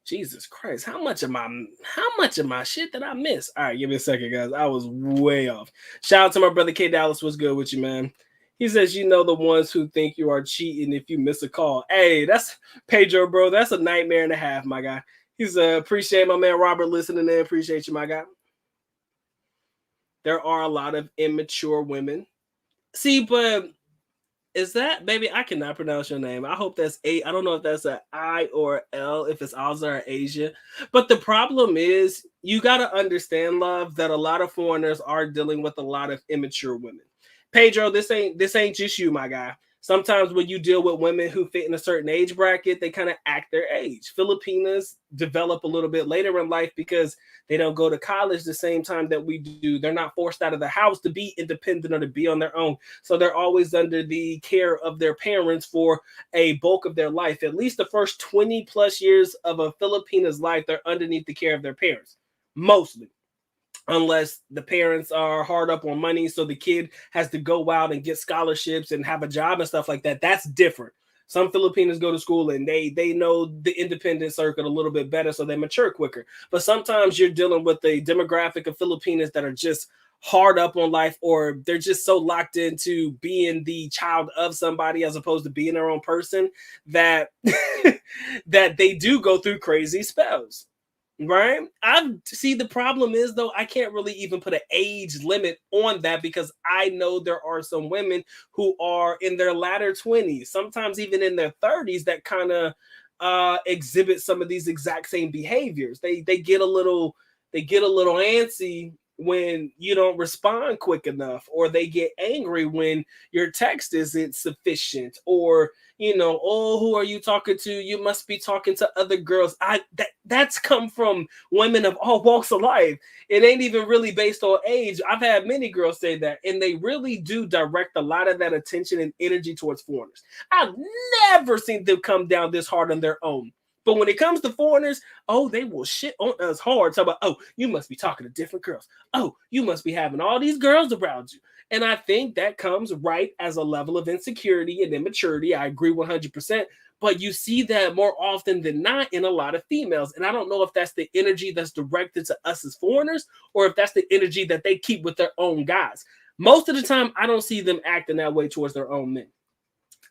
Jesus Christ, how much of my shit did I miss? All right, give me a second, guys. I was way off. Shout out to my brother K Dallas. What's good with you, man? He says, you know, the ones who think you are cheating if you miss a call. Hey, that's Pedro, bro. That's a nightmare and a half, my guy. He's appreciate my man Robert listening in. Appreciate you, my guy. There are a lot of immature women. See, but is that, baby? I cannot pronounce your name. I hope that's I don't know if that's an I or L, if it's Alza or Asia. But the problem is, you got to understand, love, that a lot of foreigners are dealing with a lot of immature women. Pedro, this ain't just you, my guy. Sometimes when you deal with women who fit in a certain age bracket, they kind of act their age. Filipinas develop a little bit later in life because they don't go to college the same time that we do. They're not forced out of the house to be independent or to be on their own. So they're always under the care of their parents for a bulk of their life. At least the first 20 plus years of a Filipina's life, they're underneath the care of their parents, mostly. Unless the parents are hard up on money, so the kid has to go out and get scholarships and have a job and stuff like that. That's different. Some Filipinos go to school and they know the independent circuit a little bit better, so they mature quicker. But sometimes you're dealing with a demographic of Filipinos that are just hard up on life, or they're just so locked into being the child of somebody as opposed to being their own person that that they do go through crazy spells. Right? I see. The problem is, though, I can't really even put an age limit on that, because I know there are some women who are in their latter 20s, sometimes even in their 30s, that kind of exhibit some of these exact same behaviors. They get a little antsy when you don't respond quick enough, or they get angry when your text isn't sufficient, or oh, who are you talking to? You must be talking to other girls. That's come from women of all walks of life. It ain't even really based on age. I've had many girls say that, and they really do direct a lot of that attention and energy towards foreigners. I've never seen them come down this hard on their own. But when it comes to foreigners, oh, they will shit on us hard. Talk about, oh, you must be talking to different girls. Oh, you must be having all these girls around you. And I think that comes right as a level of insecurity and immaturity. I agree 100%. But you see that more often than not in a lot of females. And I don't know if that's the energy that's directed to us as foreigners, or if that's the energy that they keep with their own guys. Most of the time, I don't see them acting that way towards their own men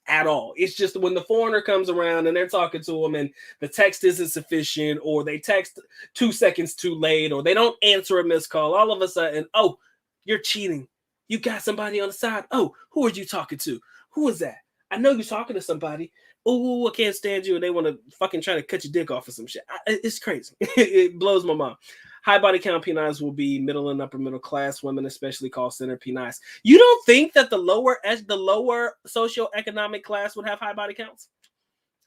at all. It's just when the foreigner comes around and they're talking to them and the text isn't sufficient, or they text 2 seconds too late, or they don't answer a missed call, all of a sudden, oh, you're cheating. You got somebody on the side. Oh, who are you talking to? Who is that? I know you're talking to somebody. Oh, I can't stand you. And they want to fucking try to cut your dick off or some shit. It's crazy. It blows my mind. High body count P9s will be middle and upper middle class women, especially call center P9s. You don't think that the lower socioeconomic class would have high body counts?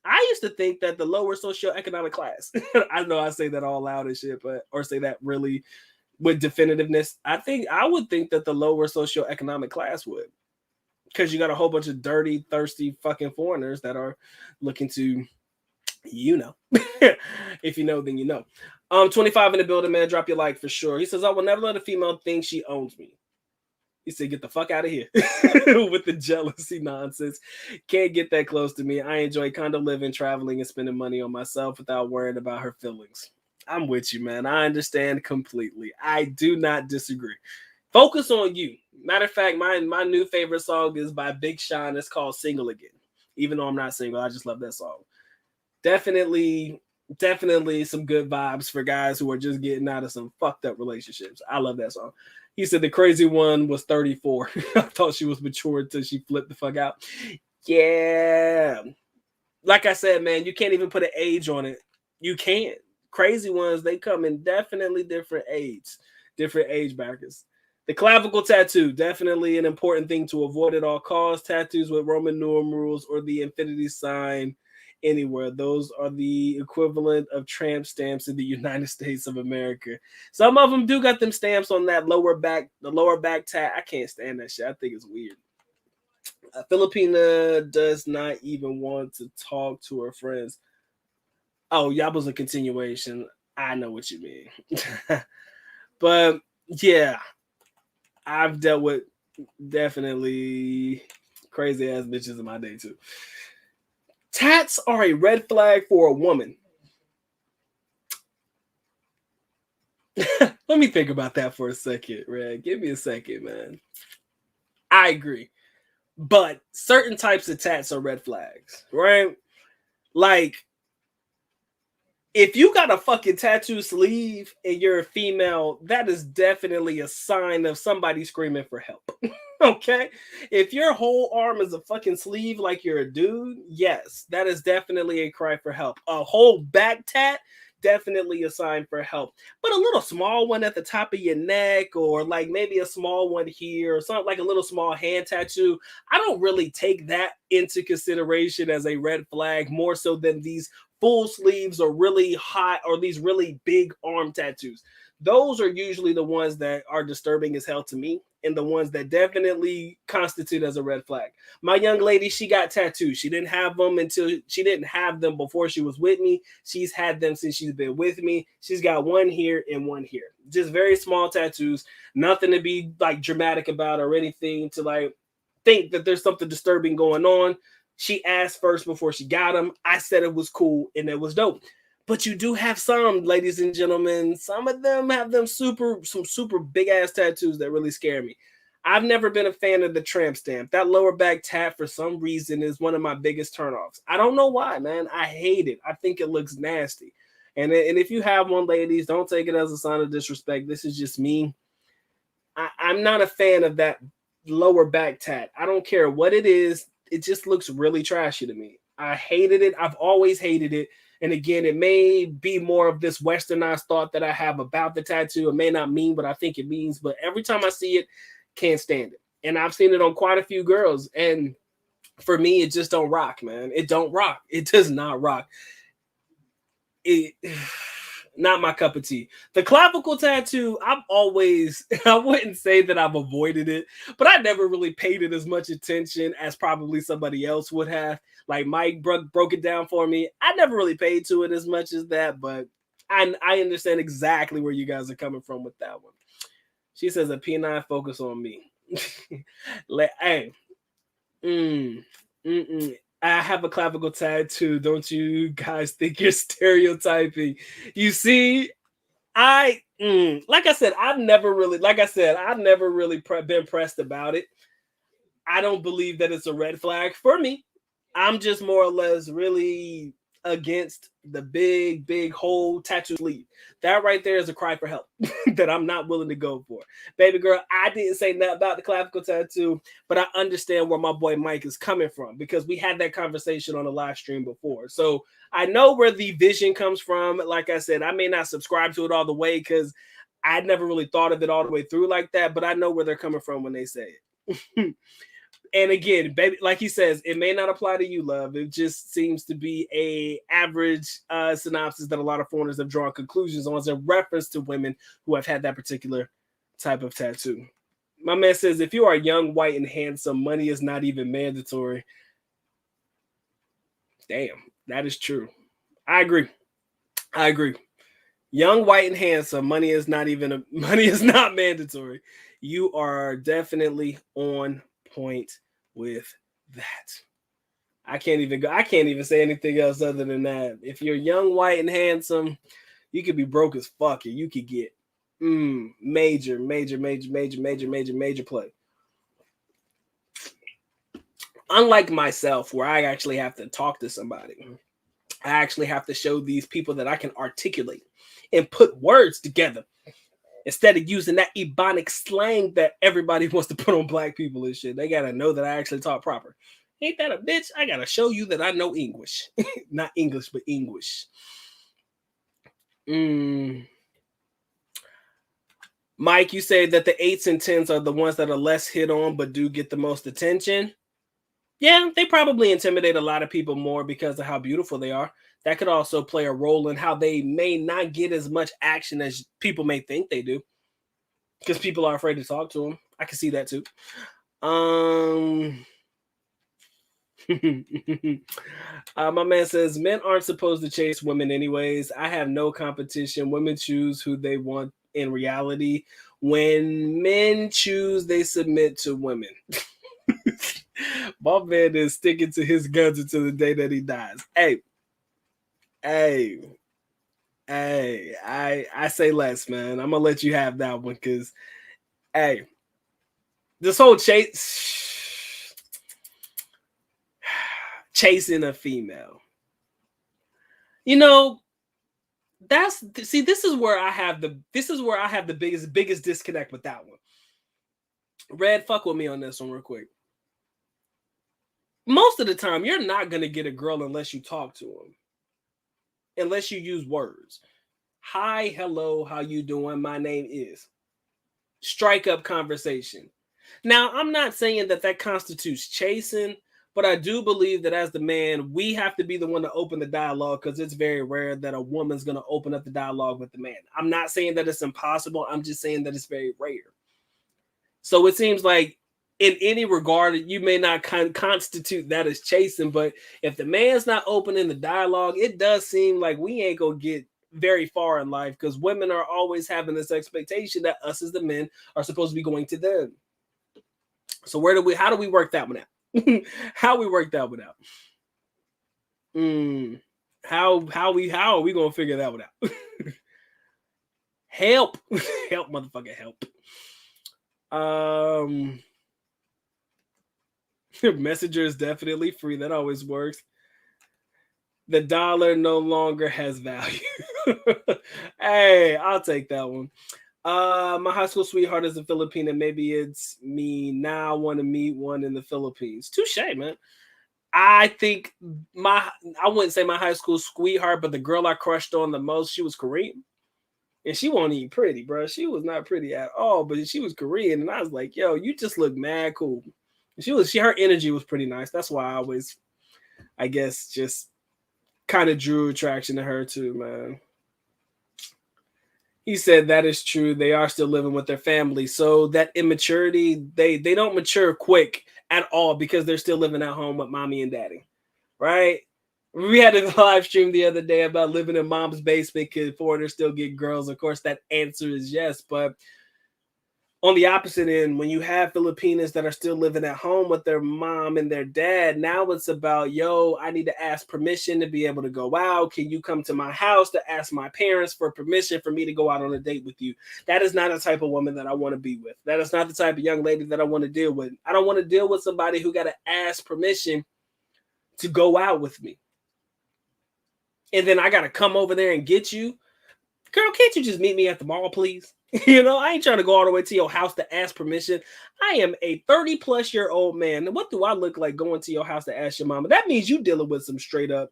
I used to think that the lower socioeconomic class, I know I say that all loud and shit, but or say that really with definitiveness. I would think that the lower socioeconomic class would, because you got a whole bunch of dirty, thirsty fucking foreigners that are looking to, if you know, then you know. 25 in the building, man. Drop your like for sure. He says, I will never let a female think she owns me. He said, get the fuck out of here with the jealousy nonsense. Can't get that close to me. I enjoy condo living, traveling, and spending money on myself without worrying about her feelings. I'm with you, man. I understand completely. I do not disagree. Focus on you. Matter of fact, my new favorite song is by Big Sean. It's called Single Again. Even though I'm not single, I just love that song. Definitely some good vibes for guys who are just getting out of some fucked up relationships. I love that song. He said the crazy one was 34. I thought she was mature until she flipped the fuck out. Yeah. Like I said, man, you can't even put an age on it. You can't. Crazy ones, they come in definitely different age brackets. The clavicle tattoo, definitely an important thing to avoid at all costs. Tattoos with Roman numerals or the infinity sign anywhere. Those are the equivalent of tramp stamps in the United States of America. Some of them do got them stamps on that lower back, the lower back tat. I can't stand that shit. I think it's weird. Filipina does not even want to talk to her friends. Oh, Yaba's a continuation. I know what you mean. But yeah, I've dealt with definitely crazy ass bitches in my day too. Tats are a red flag for a woman. Let me think about that for a second, Red. Give me a second, man. I agree. But certain types of tats are red flags, right? Like, if you got a fucking tattoo sleeve and you're a female, that is definitely a sign of somebody screaming for help. Okay? If your whole arm is a fucking sleeve like you're a dude, yes, that is definitely a cry for help. A whole back tat, definitely a sign for help. But a little small one at the top of your neck, or like maybe a small one here, or something like a little small hand tattoo, I don't really take that into consideration as a red flag, more so than these full sleeves or really hot or these really big arm tattoos. Those are usually the ones that are disturbing as hell to me, and the ones that definitely constitute as a red flag. My young lady, she got tattoos. She didn't have them before she was with me. She's had them since she's been with me. She's got one here and one here. Just very small tattoos. Nothing to be like dramatic about or anything to like think that there's something disturbing going on. She asked first before she got them. I said it was cool and it was dope. But you do have some, ladies and gentlemen, some of them have some super big ass tattoos that really scare me. I've never been a fan of the tramp stamp. That lower back tat, for some reason, is one of my biggest turnoffs. I don't know why, man. I hate it. I think it looks nasty. And if you have one, ladies, don't take it as a sign of disrespect. This is just me. I'm not a fan of that lower back tat. I don't care what it is. It just looks really trashy to me. I hated it. I've always hated it. And again, it may be more of this westernized thought that I have about the tattoo. It may not mean what I think it means, but every time I see it, can't stand it. And I've seen it on quite a few girls. And for me, it just don't rock, man. It don't rock. It does not rock. It not my cup of tea. The clavicle tattoo, I've always, I wouldn't say that I've avoided it, but I never really paid it as much attention as probably somebody else would have. Like Mike broke it down for me. I never really paid to it as much as that, but I understand exactly where you guys are coming from with that one. She says a P9 focus on me. Hey, I have a clavicle tattoo. Don't you guys think you're stereotyping? You see, like I said, I've never really been pressed about it. I don't believe that it's a red flag for me. I'm just more or less really against the big whole tattoo sleeve. That right there is a cry for help that I'm not willing to go for. Baby girl, I didn't say nothing about the clavicle tattoo, but I understand where my boy Mike is coming from because we had that conversation on a live stream before. So I know where the vision comes from. Like I said, I may not subscribe to it all the way because I never really thought of it all the way through like that, but I know where they're coming from when they say it. And again, baby, like he says, it may not apply to you, love. It just seems to be a average synopsis that a lot of foreigners have drawn conclusions on as a reference to women who have had that particular type of tattoo. My man says, if you are young, white, and handsome, money is not even mandatory. Damn, that is true. I agree. Young, white, and handsome, money is not mandatory. You are definitely on point with that. I can't even say anything else other than that. If you're young, white, and handsome, you could be broke as fuck and you could get major play. Unlike myself, where I actually have to talk to somebody, I actually have to show these people that I can articulate and put words together instead of using that Ebonic slang that everybody wants to put on black people and shit. They gotta know that I actually talk proper. Ain't that a bitch? I gotta show you that I know English. Not English, but English. Mike, you say that the 8s and 10s are the ones that are less hit on but do get the most attention. Yeah, they probably intimidate a lot of people more because of how beautiful they are. That could also play a role in how they may not get as much action as people may think they do. Because people are afraid to talk to them. I can see that too. My man says, men aren't supposed to chase women anyways. I have no competition. Women choose who they want in reality. When men choose, they submit to women. My man is sticking to his guns until the day that he dies. I say less, man. I'm gonna let you have that one because, this whole chasing a female, this is where I have the biggest disconnect with that one. Red, fuck with me on this one real quick. Most of the time, you're not gonna get a girl unless you talk to them. Unless you use words. Hi, hello, how you doing? My name is. Strike up conversation. Now, I'm not saying that constitutes chasing, but I do believe that as the man, we have to be the one to open the dialogue because it's very rare that a woman's going to open up the dialogue with the man. I'm not saying that it's impossible. I'm just saying that it's very rare. So it seems like in any regard, you may not constitute that as chasing, but if the man's not opening the dialogue, it does seem like we ain't gonna get very far in life because women are always having this expectation that us as the men are supposed to be going to them. So how do we work that one out? How we work that one out? How are we gonna figure that one out? Help, motherfucker, help. Messenger is definitely free. That always works. The dollar no longer has value. Hey, I'll take that one. My high school sweetheart is a Filipina. Maybe it's me now. I want to meet one in the Philippines. Touche, man. I think I wouldn't say my high school sweetheart, but the girl I crushed on the most, she was Korean. And she wasn't even pretty, bro. She was not pretty at all, but she was Korean. And I was like, yo, you just look mad cool. Her energy was pretty nice. That's why I always, I guess, just kind of drew attraction to her too, man. He said that is true. They are still living with their family. So that immaturity, they don't mature quick at all because they're still living at home with mommy and daddy. Right? We had a live stream the other day about living in mom's basement. Can foreigners still get girls? Of course, that answer is yes. But on the opposite end, when you have Filipinas that are still living at home with their mom and their dad, now it's about, yo, I need to ask permission to be able to go out. Can you come to my house to ask my parents for permission for me to go out on a date with you? That is not a type of woman that I want to be with. That is not the type of young lady that I want to deal with. I don't want to deal with somebody who got to ask permission to go out with me. And then I got to come over there and get you. Girl, can't you just meet me at the mall, please? You know, I ain't trying to go all the way to your house to ask permission. I am a 30-plus-year-old man. And what do I look like going to your house to ask your mama? That means you dealing with some straight up,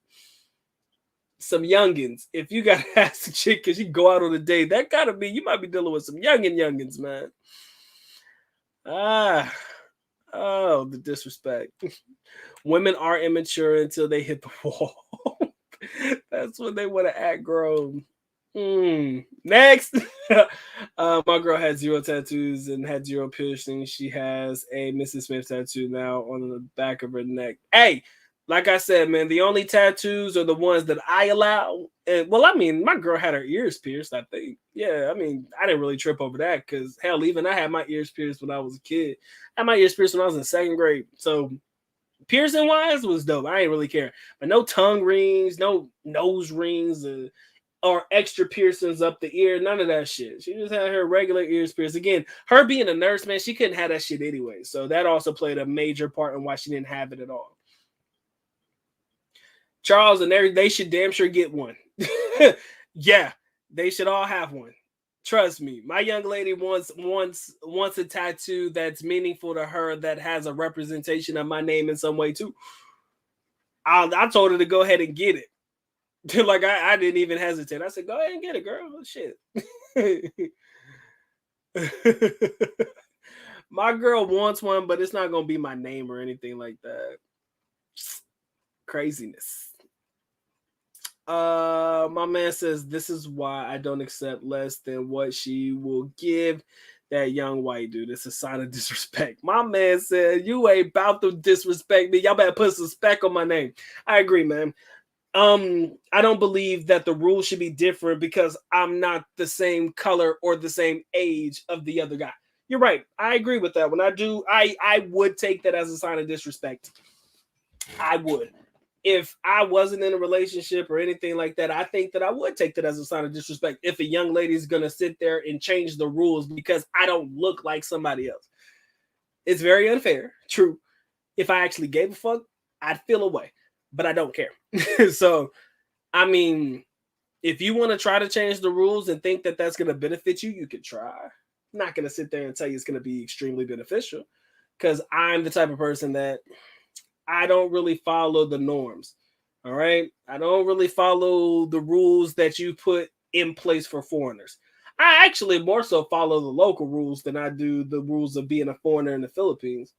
some youngins. If you got to ask a chick because you go out on a date, that got to be, you might be dealing with some youngins, man. Oh, the disrespect. Women are immature until they hit the wall. That's when they want to act grown. Next. My girl had 0 tattoos and had 0 piercings. She has a Mrs. Smith tattoo now on the back of her neck. Hey, like I said, man, the only tattoos are the ones that I allow. And, well, I mean, my girl had her ears pierced, I think. Yeah, I mean, I didn't really trip over that because, hell, even I had my ears pierced when I was a kid. I had my ears pierced when I was in 2nd grade. So piercing wise was dope. I ain't really care. But no tongue rings, no nose rings, or extra piercings up the ear. None of that shit. She just had her regular ears pierced. Again, her being a nurse, man, she couldn't have that shit anyway. So that also played a major part in why she didn't have it at all. Charles and they should damn sure get one. Yeah, they should all have one. Trust me, my young lady wants a tattoo that's meaningful to her, that has a representation of my name in some way too. I told her to go ahead and get it. Like I didn't even hesitate. I said, go ahead and get it, girl. Shit. My girl wants one, but it's not gonna be my name or anything like that. Craziness. My man says this is why I don't accept less than what she will give that young white dude. It's a sign of disrespect. My man said you ain't about to disrespect me. Y'all better put some respect on my name. I agree, man. I don't believe that the rules should be different because I'm not the same color or the same age of the other guy. You're right. I agree with that. When I would take that as a sign of disrespect. I would. If I wasn't in a relationship or anything like that, I think that I would take that as a sign of disrespect. If a young lady is going to sit there and change the rules because I don't look like somebody else. It's very unfair. True. If I actually gave a fuck, I'd feel away. But I don't care. So, I mean, if you want to try to change the rules and think that that's going to benefit you, you can try. I'm not going to sit there and tell you it's going to be extremely beneficial because I'm the type of person that I don't really follow the norms. All right. I don't really follow the rules that you put in place for foreigners. I actually more so follow the local rules than I do the rules of being a foreigner in the Philippines.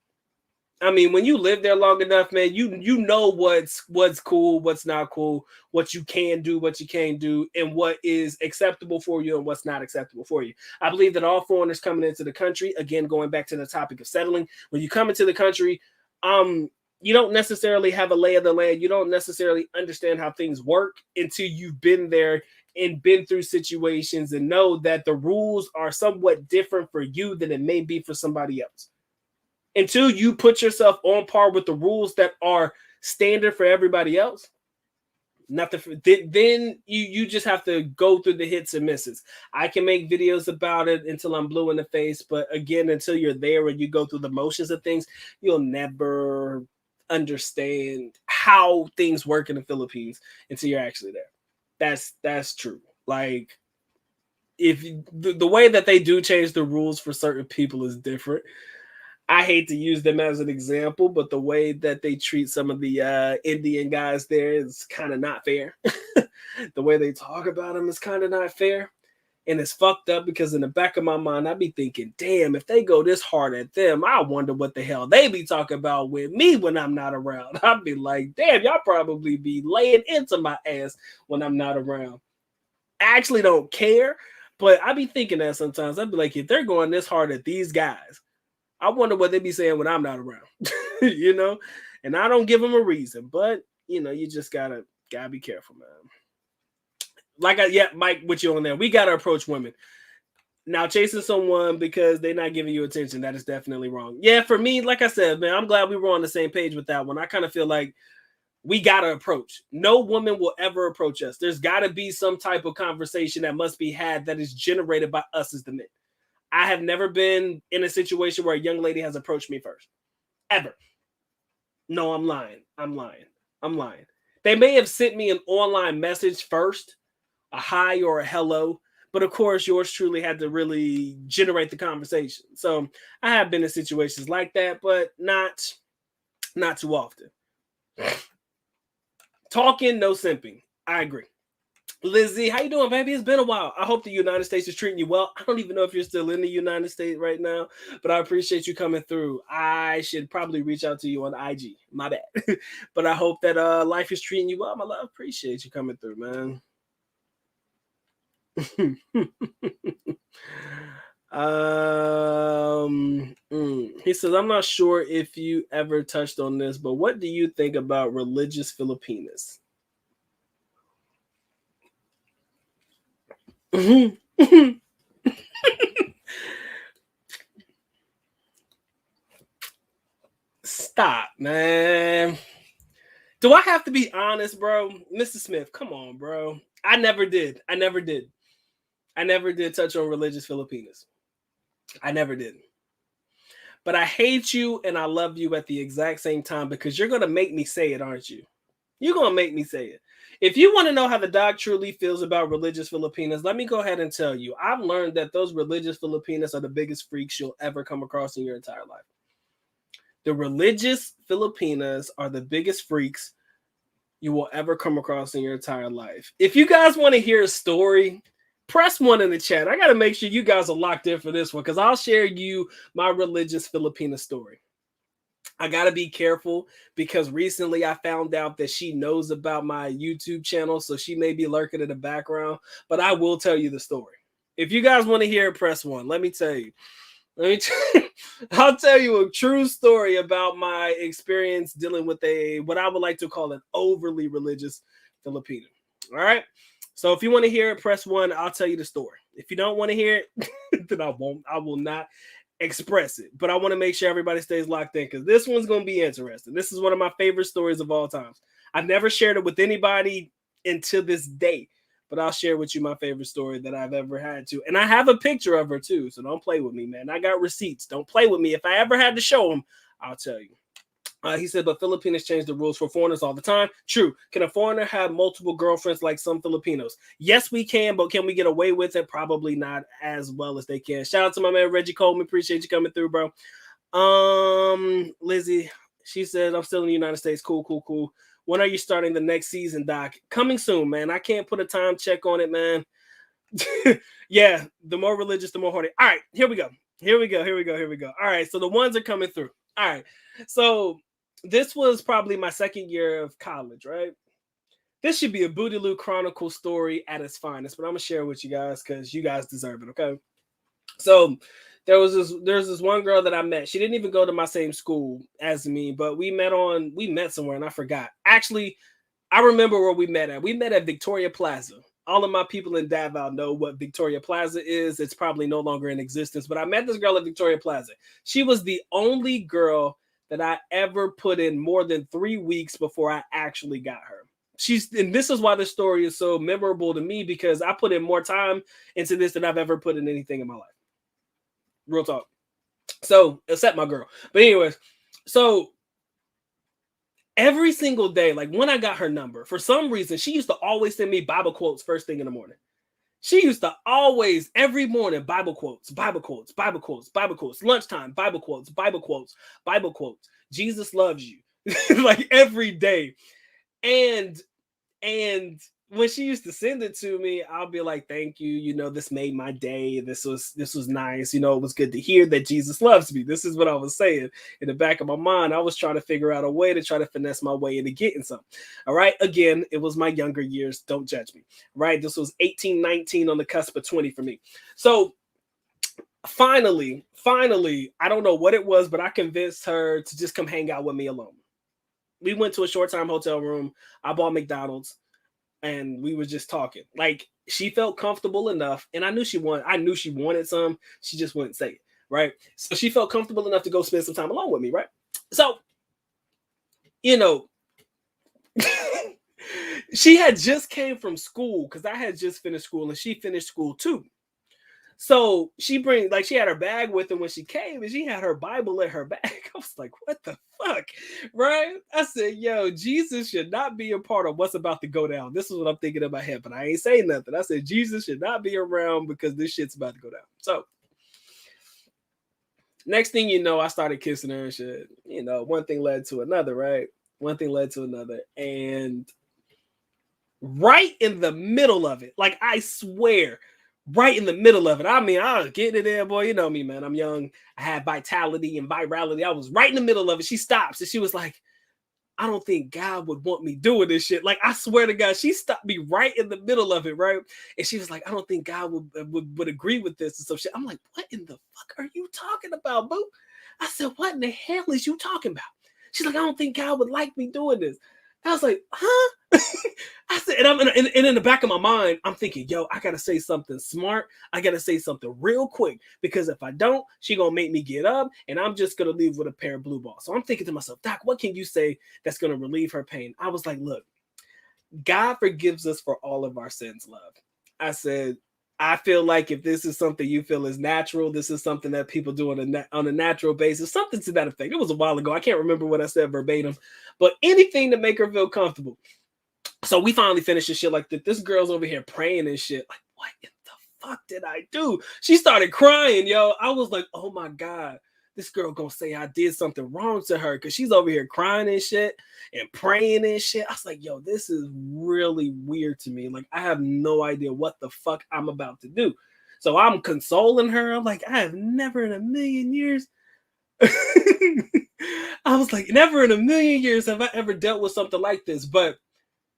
I mean, when you live there long enough, man, you know what's cool, what's not cool, what you can do, what you can't do, and what is acceptable for you and what's not acceptable for you. I believe that all foreigners coming into the country, again, going back to the topic of settling, when you come into the country, you don't necessarily have a lay of the land. You don't necessarily understand how things work until you've been there and been through situations and know that the rules are somewhat different for you than it may be for somebody else. Until you put yourself on par with the rules that are standard for everybody else, then you just have to go through the hits and misses. I can make videos about it until I'm blue in the face, but again, until you're there and you go through the motions of things, you'll never understand how things work in the Philippines until you're actually there. That's true. Like, if the way that they do change the rules for certain people is different. I hate to use them as an example, but the way that they treat some of the Indian guys there is kind of not fair. The way they talk about them is kind of not fair. And it's fucked up because in the back of my mind, I'd be thinking, damn, if they go this hard at them, I wonder what the hell they be talking about with me when I'm not around. I'd be like, damn, y'all probably be laying into my ass when I'm not around. I actually don't care, but I be thinking that sometimes. I'd be like, if they're going this hard at these guys, I wonder what they be saying when I'm not around, you know? And I don't give them a reason, but you know, you just gotta be careful, man. Mike, with you on there, we gotta approach women. Now, chasing someone because they're not giving you attention, that is definitely wrong. Yeah, for me, like I said, man, I'm glad we were on the same page with that one. I kind of feel like we gotta approach. No woman will ever approach us. There's gotta be some type of conversation that must be had that is generated by us as the men. I have never been in a situation where a young lady has approached me first. Ever. No, I'm lying. They may have sent me an online message first, a hi or a hello, but of course yours truly had to really generate the conversation. So I have been in situations like that, but not too often. Talking, no simping. I agree. Lizzie, how you doing, baby? It's been a while. I hope the United States is treating you well. I don't even know if you're still in the United States right now, but I appreciate you coming through. I should probably reach out to you on IG. My bad. But I hope that life is treating you well, my love. Appreciate you coming through, man. He says, I'm not sure if you ever touched on this, but what do you think about religious Filipinas? Stop, man. Do I have to be honest, bro? Mr. Smith, come on, bro. I never did touch on religious Filipinas. I never did. But I hate you and I love you at the exact same time because you're going to make me say it, aren't you? You're going to make me say it. If you want to know how the dog truly feels about religious Filipinas, let me go ahead and tell you. I've learned that those religious Filipinas are the biggest freaks you'll ever come across in your entire life. The religious Filipinas are the biggest freaks you will ever come across in your entire life. If you guys want to hear a story, press 1 in the chat. I got to make sure you guys are locked in for this one because I'll share you my religious Filipina story. I got to be careful because recently I found out that she knows about my YouTube channel, so she may be lurking in the background, but I will tell you the story. If you guys want to hear it, press 1. Let me tell you. I'll tell you a true story about my experience dealing with what I would like to call an overly religious Filipino. All right. So if you want to hear it, press 1. I'll tell you the story. If you don't want to hear it, then I will not express it. But I want to make sure everybody stays locked in because this one's going to be interesting. This is one of my favorite stories of all time. I've never shared it with anybody until this day. But I'll share with you my favorite story that I've ever had to. And I have a picture of her too, so don't play with me, man. I got receipts. Don't play with me. If I ever had to show them, I'll tell you. He said, but Filipinos change the rules for foreigners all the time. True. Can a foreigner have multiple girlfriends like some Filipinos? Yes, we can, but can we get away with it? Probably not as well as they can. Shout out to my man, Reggie Coleman. Appreciate you coming through, bro. Lizzie, she said, I'm still in the United States. Cool. When are you starting the next season, Doc? Coming soon, man. I can't put a time check on it, man. Yeah, the more religious, the more horny. All right, here we go. All right, so the ones are coming through. All right, so this was probably my second year of college, right? This should be a Bootyloo Chronicles story at its finest, but I'm going to share it with you guys because you guys deserve it, okay? So there's this one girl that I met. She didn't even go to my same school as me, but we met somewhere and I forgot. Actually, I remember where we met at. We met at Victoria Plaza. All of my people in Davao know what Victoria Plaza is. It's probably no longer in existence, but I met this girl at Victoria Plaza. She was the only girl that I ever put in more than 3 weeks before I actually got her. And this is why this story is so memorable to me because I put in more time into this than I've ever put in anything in my life. Real talk. So, except my girl. But anyways, so every single day, like when I got her number, for some reason, she used to always send me Bible quotes first thing in the morning. She used to always, every morning, Bible quotes, Bible quotes, Bible quotes, Bible quotes, lunchtime, Bible quotes, Bible quotes, Bible quotes. Jesus loves you. Like every day. And when she used to send it to me, I'll be like, thank you. You know, this made my day. This was nice. You know, it was good to hear that Jesus loves me. This is what I was saying. In the back of my mind, I was trying to figure out a way to try to finesse my way into getting some. All right. Again, it was my younger years. Don't judge me. Right. This was 18, 19 on the cusp of 20 for me. So finally, I don't know what it was, but I convinced her to just come hang out with me alone. We went to a short time hotel room. I bought McDonald's. And we were just talking. Like, she felt comfortable enough, and I knew she wanted some. She just wouldn't say it, right? So she felt comfortable enough to go spend some time alone with me, right? So, you know, she had just came from school because I had just finished school, and she finished school too. So she had her bag with her when she came, and she had her Bible in her bag. I was like, what the fuck? Right? I said, yo, Jesus should not be a part of what's about to go down. This is what I'm thinking in my head, but I ain't saying nothing. I said, Jesus should not be around because this shit's about to go down. So next thing you know, I started kissing her and shit. You know, one thing led to another, right? One thing led to another. And right in the middle of it, like, I swear, right in the middle of it. I mean, I was getting it there, boy. You know me, man. I'm young. I had vitality and virality. I was right in the middle of it. She stops and she was like, I don't think God would want me doing this shit. Like, I swear to God, she stopped me right in the middle of it, right? And she was like, I don't think God would agree with this and so shit. I'm like, what in the fuck are you talking about, boo? I said, what in the hell is you talking about? She's like, I don't think God would like me doing this. I was like, huh? I said, and in the back of my mind, I'm thinking, yo, I gotta say something smart. I gotta say something real quick because if I don't, she gonna make me get up, and I'm just gonna leave with a pair of blue balls. So I'm thinking to myself, Doc, what can you say that's gonna relieve her pain? I was like, look, God forgives us for all of our sins, love. I said, I feel like if this is something you feel is natural, this is something that people do on a natural basis, something to that effect. It was a while ago. I can't remember what I said verbatim, but anything to make her feel comfortable. So we finally finished this shit like that. This girl's over here praying and shit. Like, what in the fuck did I do? She started crying, yo. I was like, oh my God, this girl gonna say I did something wrong to her because she's over here crying and shit and praying and shit. I was like, yo, this is really weird to me. Like, I have no idea what the fuck I'm about to do. So I'm consoling her. I'm like, I have never in a million years. I was like, never in a million years have I ever dealt with something like this. But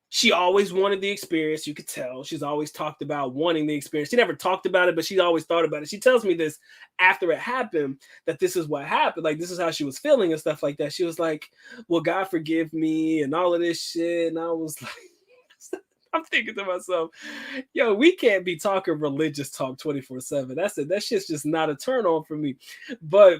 she always wanted the experience. You could tell. She's always talked about wanting the experience. She never talked about it, but she always thought about it. She tells me this after it happened, that this is what happened. Like, this is how she was feeling and stuff like that. She was like, well, God forgive me and all of this shit. And I was like, I'm thinking to myself, yo, we can't be talking religious talk 24/7. That's it. That shit's just not a turn on for me. But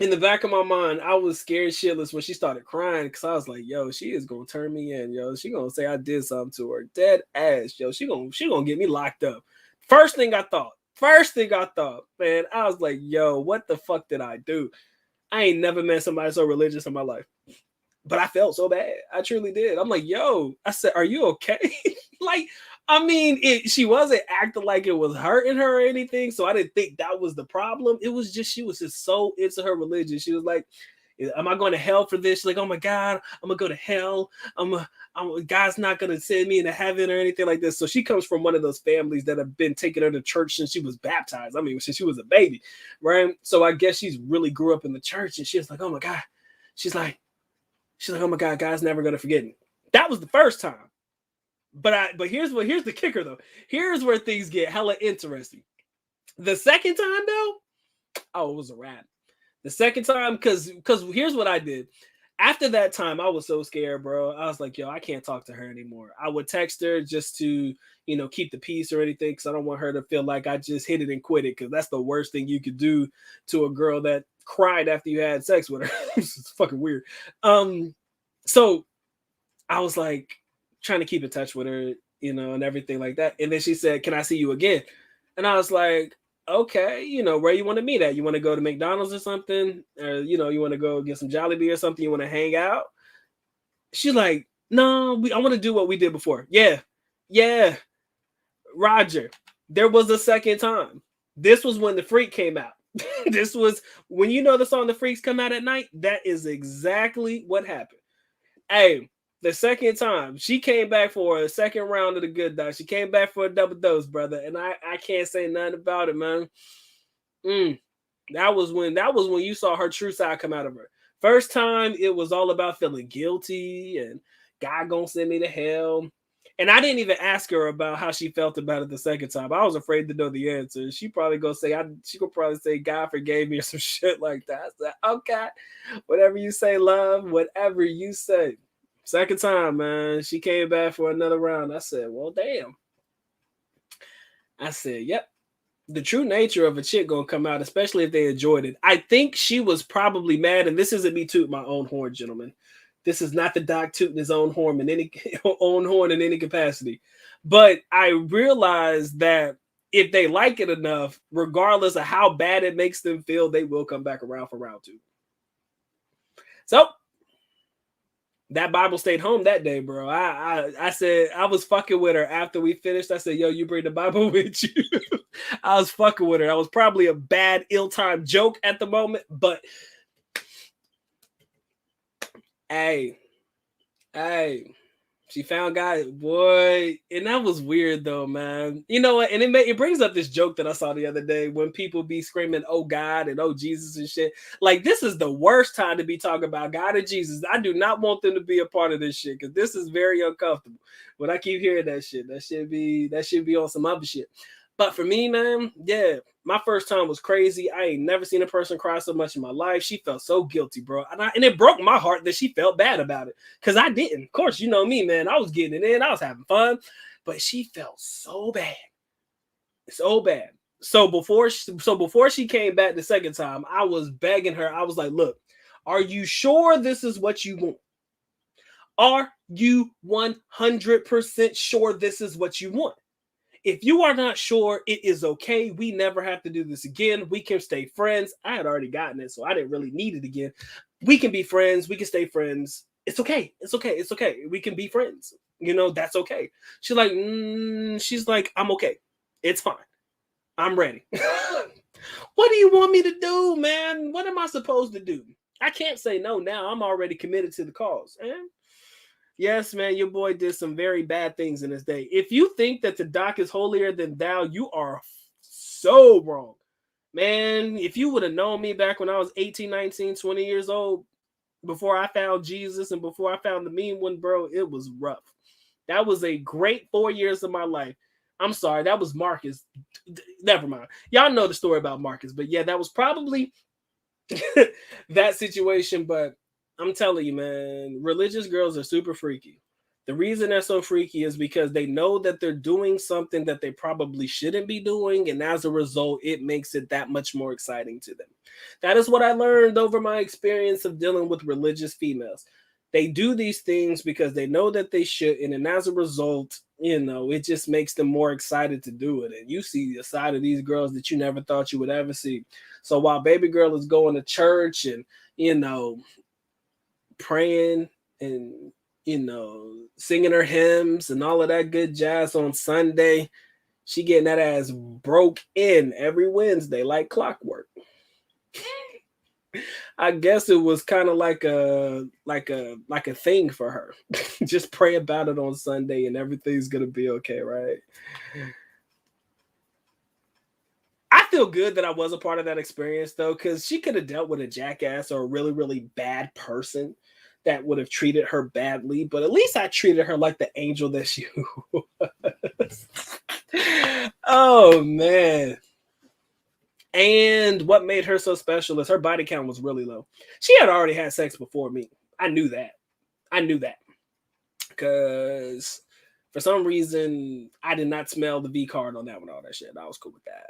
in the back of my mind, I was scared shitless when she started crying because I was like, yo, she is gonna turn me in, yo. She gonna say I did something to her. Dead ass, yo. She gonna get me locked up. First thing I thought, man, I was like, yo, what the fuck did I do? I ain't never met somebody so religious in my life. But I felt so bad. I truly did. I'm like, yo, I said, are you okay? Like, I mean, she wasn't acting like it was hurting her or anything. So I didn't think that was the problem. It was just, she was just so into her religion. She was like, am I going to hell for this? She's like, oh my God, I'm going to go to hell. God's not going to send me into heaven or anything like this. So she comes from one of those families that have been taking her to church since she was baptized. I mean, since she was a baby, right? So I guess she's really grew up in the church, and she was like, oh my God. She's like, oh my God, God's never gonna forget me. That was the first time. But here's the kicker though. Here's where things get hella interesting. The second time though, oh, it was a wrap. The second time, because here's what I did. After that time, I was so scared, bro. I was like, yo, I can't talk to her anymore. I would text her just to, keep the peace or anything, because I don't want her to feel like I just hit it and quit it, because that's the worst thing you could do to a girl that cried after you had sex with her. It's fucking weird. So I was like trying to keep in touch with her, and everything like that. And then she said, can I see you again? And I was like, okay, where you want to meet at? You want to go to McDonald's or something? Or, you want to go get some Jollibee or something? You want to hang out? She's like, no, I want to do what we did before. Yeah. Roger. There was a second time. This was when the freak came out. This was when you know the song The Freaks Come Out at Night. That is exactly what happened. Hey, the second time she came back for a second round of the good dog. She came back for a double dose, brother, and I can't say nothing about it, man. That was when you saw her true side come out of her. First time, it was all about feeling guilty and God gonna send me to hell. And I didn't even ask her about how she felt about it the second time. I was afraid to know the answer. She probably gonna say, she could probably say God forgave me or some shit like that. I said, okay, whatever you say, love, whatever you say. Second time, man, she came back for another round. I said, well, damn. I said, yep. The true nature of a chick gonna come out, especially if they enjoyed it. I think she was probably mad, and this isn't me tooting my own horn, gentlemen. This is not the doc tooting his own horn in any capacity. But I realized that if they like it enough, regardless of how bad it makes them feel, they will come back around for round two. So that Bible stayed home that day, bro. I said I was fucking with her after we finished. I said, yo, you bring the Bible with you. I was fucking with her. That was probably a bad, ill-timed joke at the moment, but hey, she found God, boy, and that was weird though, man. You know what? And it brings up this joke that I saw the other day when people be screaming, "Oh God" and "Oh Jesus" and shit. Like, this is the worst time to be talking about God and Jesus. I do not want them to be a part of this shit because this is very uncomfortable. When I keep hearing that shit, that should be on some other shit. But for me, man, yeah, my first time was crazy. I ain't never seen a person cry so much in my life. She felt so guilty, bro. And it broke my heart that she felt bad about it. Because I didn't. Of course, you know me, man. I was getting it in. I was having fun. But she felt so bad. So bad. So before she came back the second time, I was begging her. I was like, look, are you sure this is what you want? Are you 100% sure this is what you want? If you are not sure, it is okay. We never have to do this again. We can stay friends. I had already gotten it, so I didn't really need it again. We can be friends. We can stay friends. It's okay. It's okay. It's okay. We can be friends. You know, that's okay. She's like, I'm okay. It's fine. I'm ready. What do you want me to do, man? What am I supposed to do? I can't say no now. I'm already committed to the cause. Yes, man, your boy did some very bad things in his day. If you think that the doc is holier than thou, you are so wrong. Man, if you would have known me back when I was 18, 19, 20 years old, before I found Jesus and before I found the mean one, bro, it was rough. That was a great 4 years of my life. I'm sorry, that was Marcus. Never mind. Y'all know the story about Marcus, but yeah, that was probably that situation, but I'm telling you, man, religious girls are super freaky. The reason they're so freaky is because they know that they're doing something that they probably shouldn't be doing, and as a result, it makes it that much more exciting to them. That is what I learned over my experience of dealing with religious females. They do these things because they know that they shouldn't, and as a result, you know, it just makes them more excited to do it. And you see a side of these girls that you never thought you would ever see. So while baby girl is going to church and, you know, praying and, you know, singing her hymns and all of that good jazz on Sunday, she getting that ass broke in every Wednesday like clockwork. I guess it was kind of like a thing for her. Just pray about it on Sunday and everything's gonna be okay, right? I feel good that I was a part of that experience though, because she could have dealt with a jackass or a really, really bad person that would have treated her badly, but at least I treated her like the angel that she was. Oh man. And what made her so special is her body count was really low. She had already had sex before me. I knew that. Because for some reason, I did not smell the V card on that one, all that shit. I was cool with that.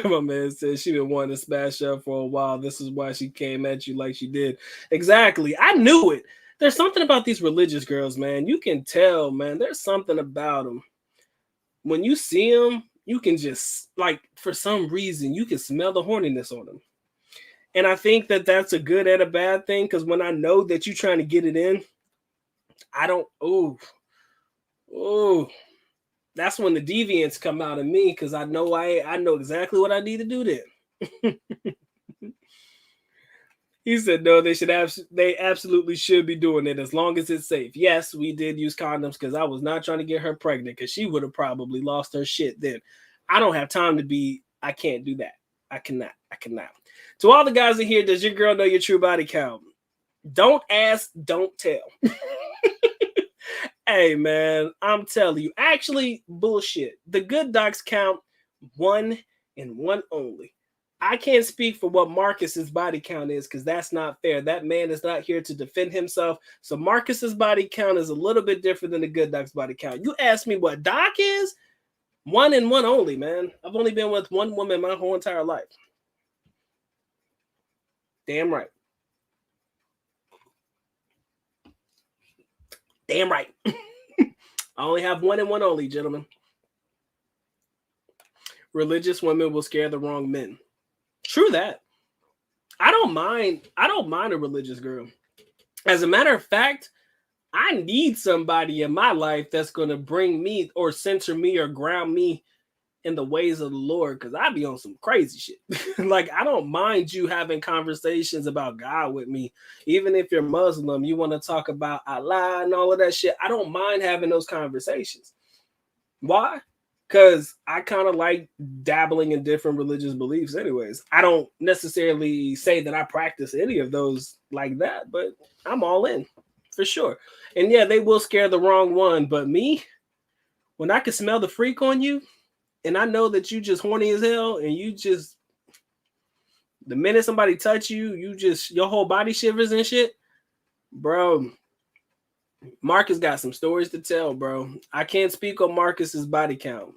My man said she been wanting to smash up for a while. This is why she came at you like she did. Exactly. I knew it. There's something about these religious girls, man. You can tell, man. There's something about them. When you see them, you can just, like, for some reason, you can smell the horniness on them. And I think that that's a good and a bad thing, because when I know that you're trying to get it in, I don't, Oh, that's when the deviants come out of me because I know exactly what I need to do then. He said no, they absolutely should be doing it as long as it's safe. Yes, we did use condoms because I was not trying to get her pregnant because she would have probably lost her shit then. I don't have time to be, I can't do that. I cannot. To all the guys in here, does your girl know your true body count? Don't ask, don't tell. Hey man, I'm telling you, actually, bullshit. The good docs count one and one only. I can't speak for what Marcus's body count is because that's not fair. That man is not here to defend himself. So Marcus's body count is a little bit different than the good doc's body count. You ask me what Doc is? One and one only, man. I've only been with one woman my whole entire life. Damn right. Damn right. I only have one and one only, gentlemen. Religious women will scare the wrong men. True that. I don't mind a religious girl. As a matter of fact, I need somebody in my life that's going to bring me or censor me or ground me in the ways of the Lord because I be on some crazy shit. Like, I don't mind you having conversations about God with me. Even if you're Muslim, you want to talk about Allah and all of that shit. I don't mind having those conversations. Why? Because I kind of like dabbling in different religious beliefs anyways. I don't necessarily say that I practice any of those like that, but I'm all in for sure. And yeah, they will scare the wrong one. But me, when I can smell the freak on you, and I know that you just horny as hell, and you just, the minute somebody touch you, your whole body shivers and shit, bro. Marcus got some stories to tell, bro. I can't speak on Marcus's body count.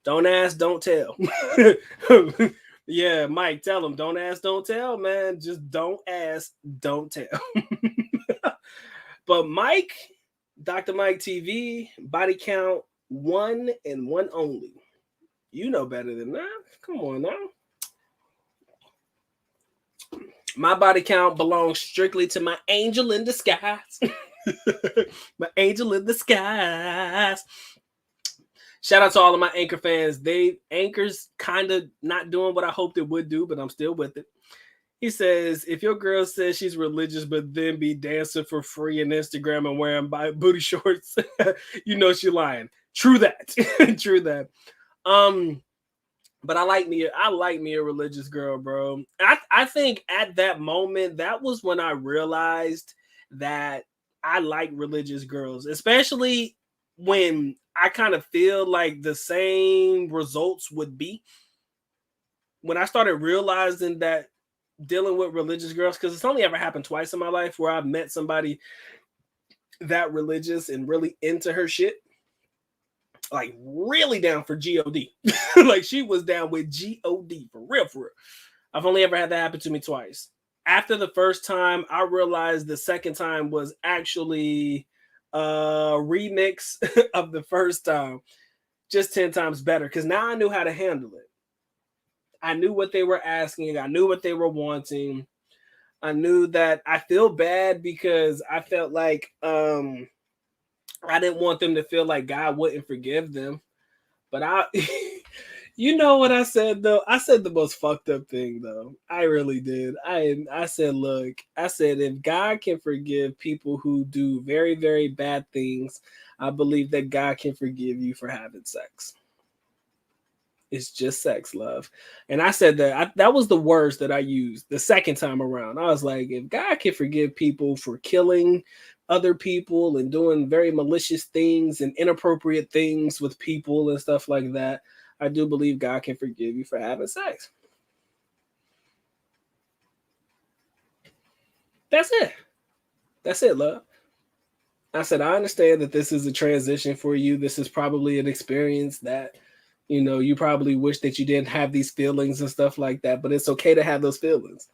Don't ask, don't tell. Yeah, Mike, tell him. Don't ask, don't tell, man. Just don't ask, don't tell. But Mike, Dr. Mike TV, body count one and one only. You know better than that. Come on now. My body count belongs strictly to my angel in disguise. My angel in disguise. Shout out to all of my Anchor fans. Anchor's kind of not doing what I hoped it would do, but I'm still with it. He says, if your girl says she's religious, but then be dancing for free on Instagram and wearing booty shorts, you know she's lying. True that. True that. But I like me a religious girl, bro. I think at that moment, that was when I realized that I like religious girls, especially when I kind of feel like the same results would be. When I started realizing that dealing with religious girls, because it's only ever happened twice in my life where I've met somebody that religious and really into her shit. Like really down for G-O-D. Like she was down with G-O-D for real, for real. I've only ever had that happen to me twice. After the first time, I realized the second time was actually a remix of the first time. Just 10 times better. Because now I knew how to handle it. I knew what they were asking. I knew what they were wanting. I knew that I feel bad because I felt like I didn't want them to feel like God wouldn't forgive them. But you know what I said though? I said the most fucked up thing though. I really did. I said, look, if God can forgive people who do very, very bad things, I believe that God can forgive you for having sex. It's just sex, love. And I said that was the words that I used the second time around. I was like, if God can forgive people for killing other people and doing very malicious things and inappropriate things with people and stuff like that, I do believe God can forgive you for having sex. That's it. That's it, love. I said, I understand that this is a transition for you. This is probably an experience that, you know, you probably wish that you didn't have these feelings and stuff like that, but it's okay to have those feelings.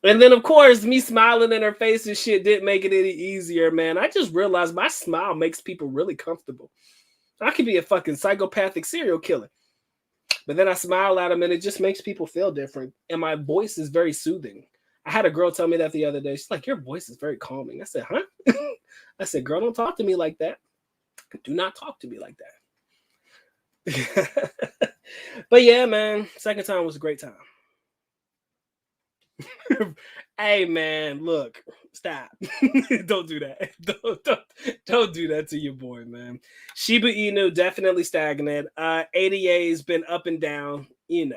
And then, of course, me smiling in her face and shit didn't make it any easier, man. I just realized my smile makes people really comfortable. I could be a fucking psychopathic serial killer. But then I smile at them and it just makes people feel different. And my voice is very soothing. I had a girl tell me that the other day. She's like, your voice is very calming. I said, huh? I said, girl, don't talk to me like that. Do not talk to me like that. But yeah, man, second time was a great time. Hey man, look, stop. Don't do that. Don't do that to your boy, man. Shiba Inu definitely stagnant. ADA's been up and down, you know.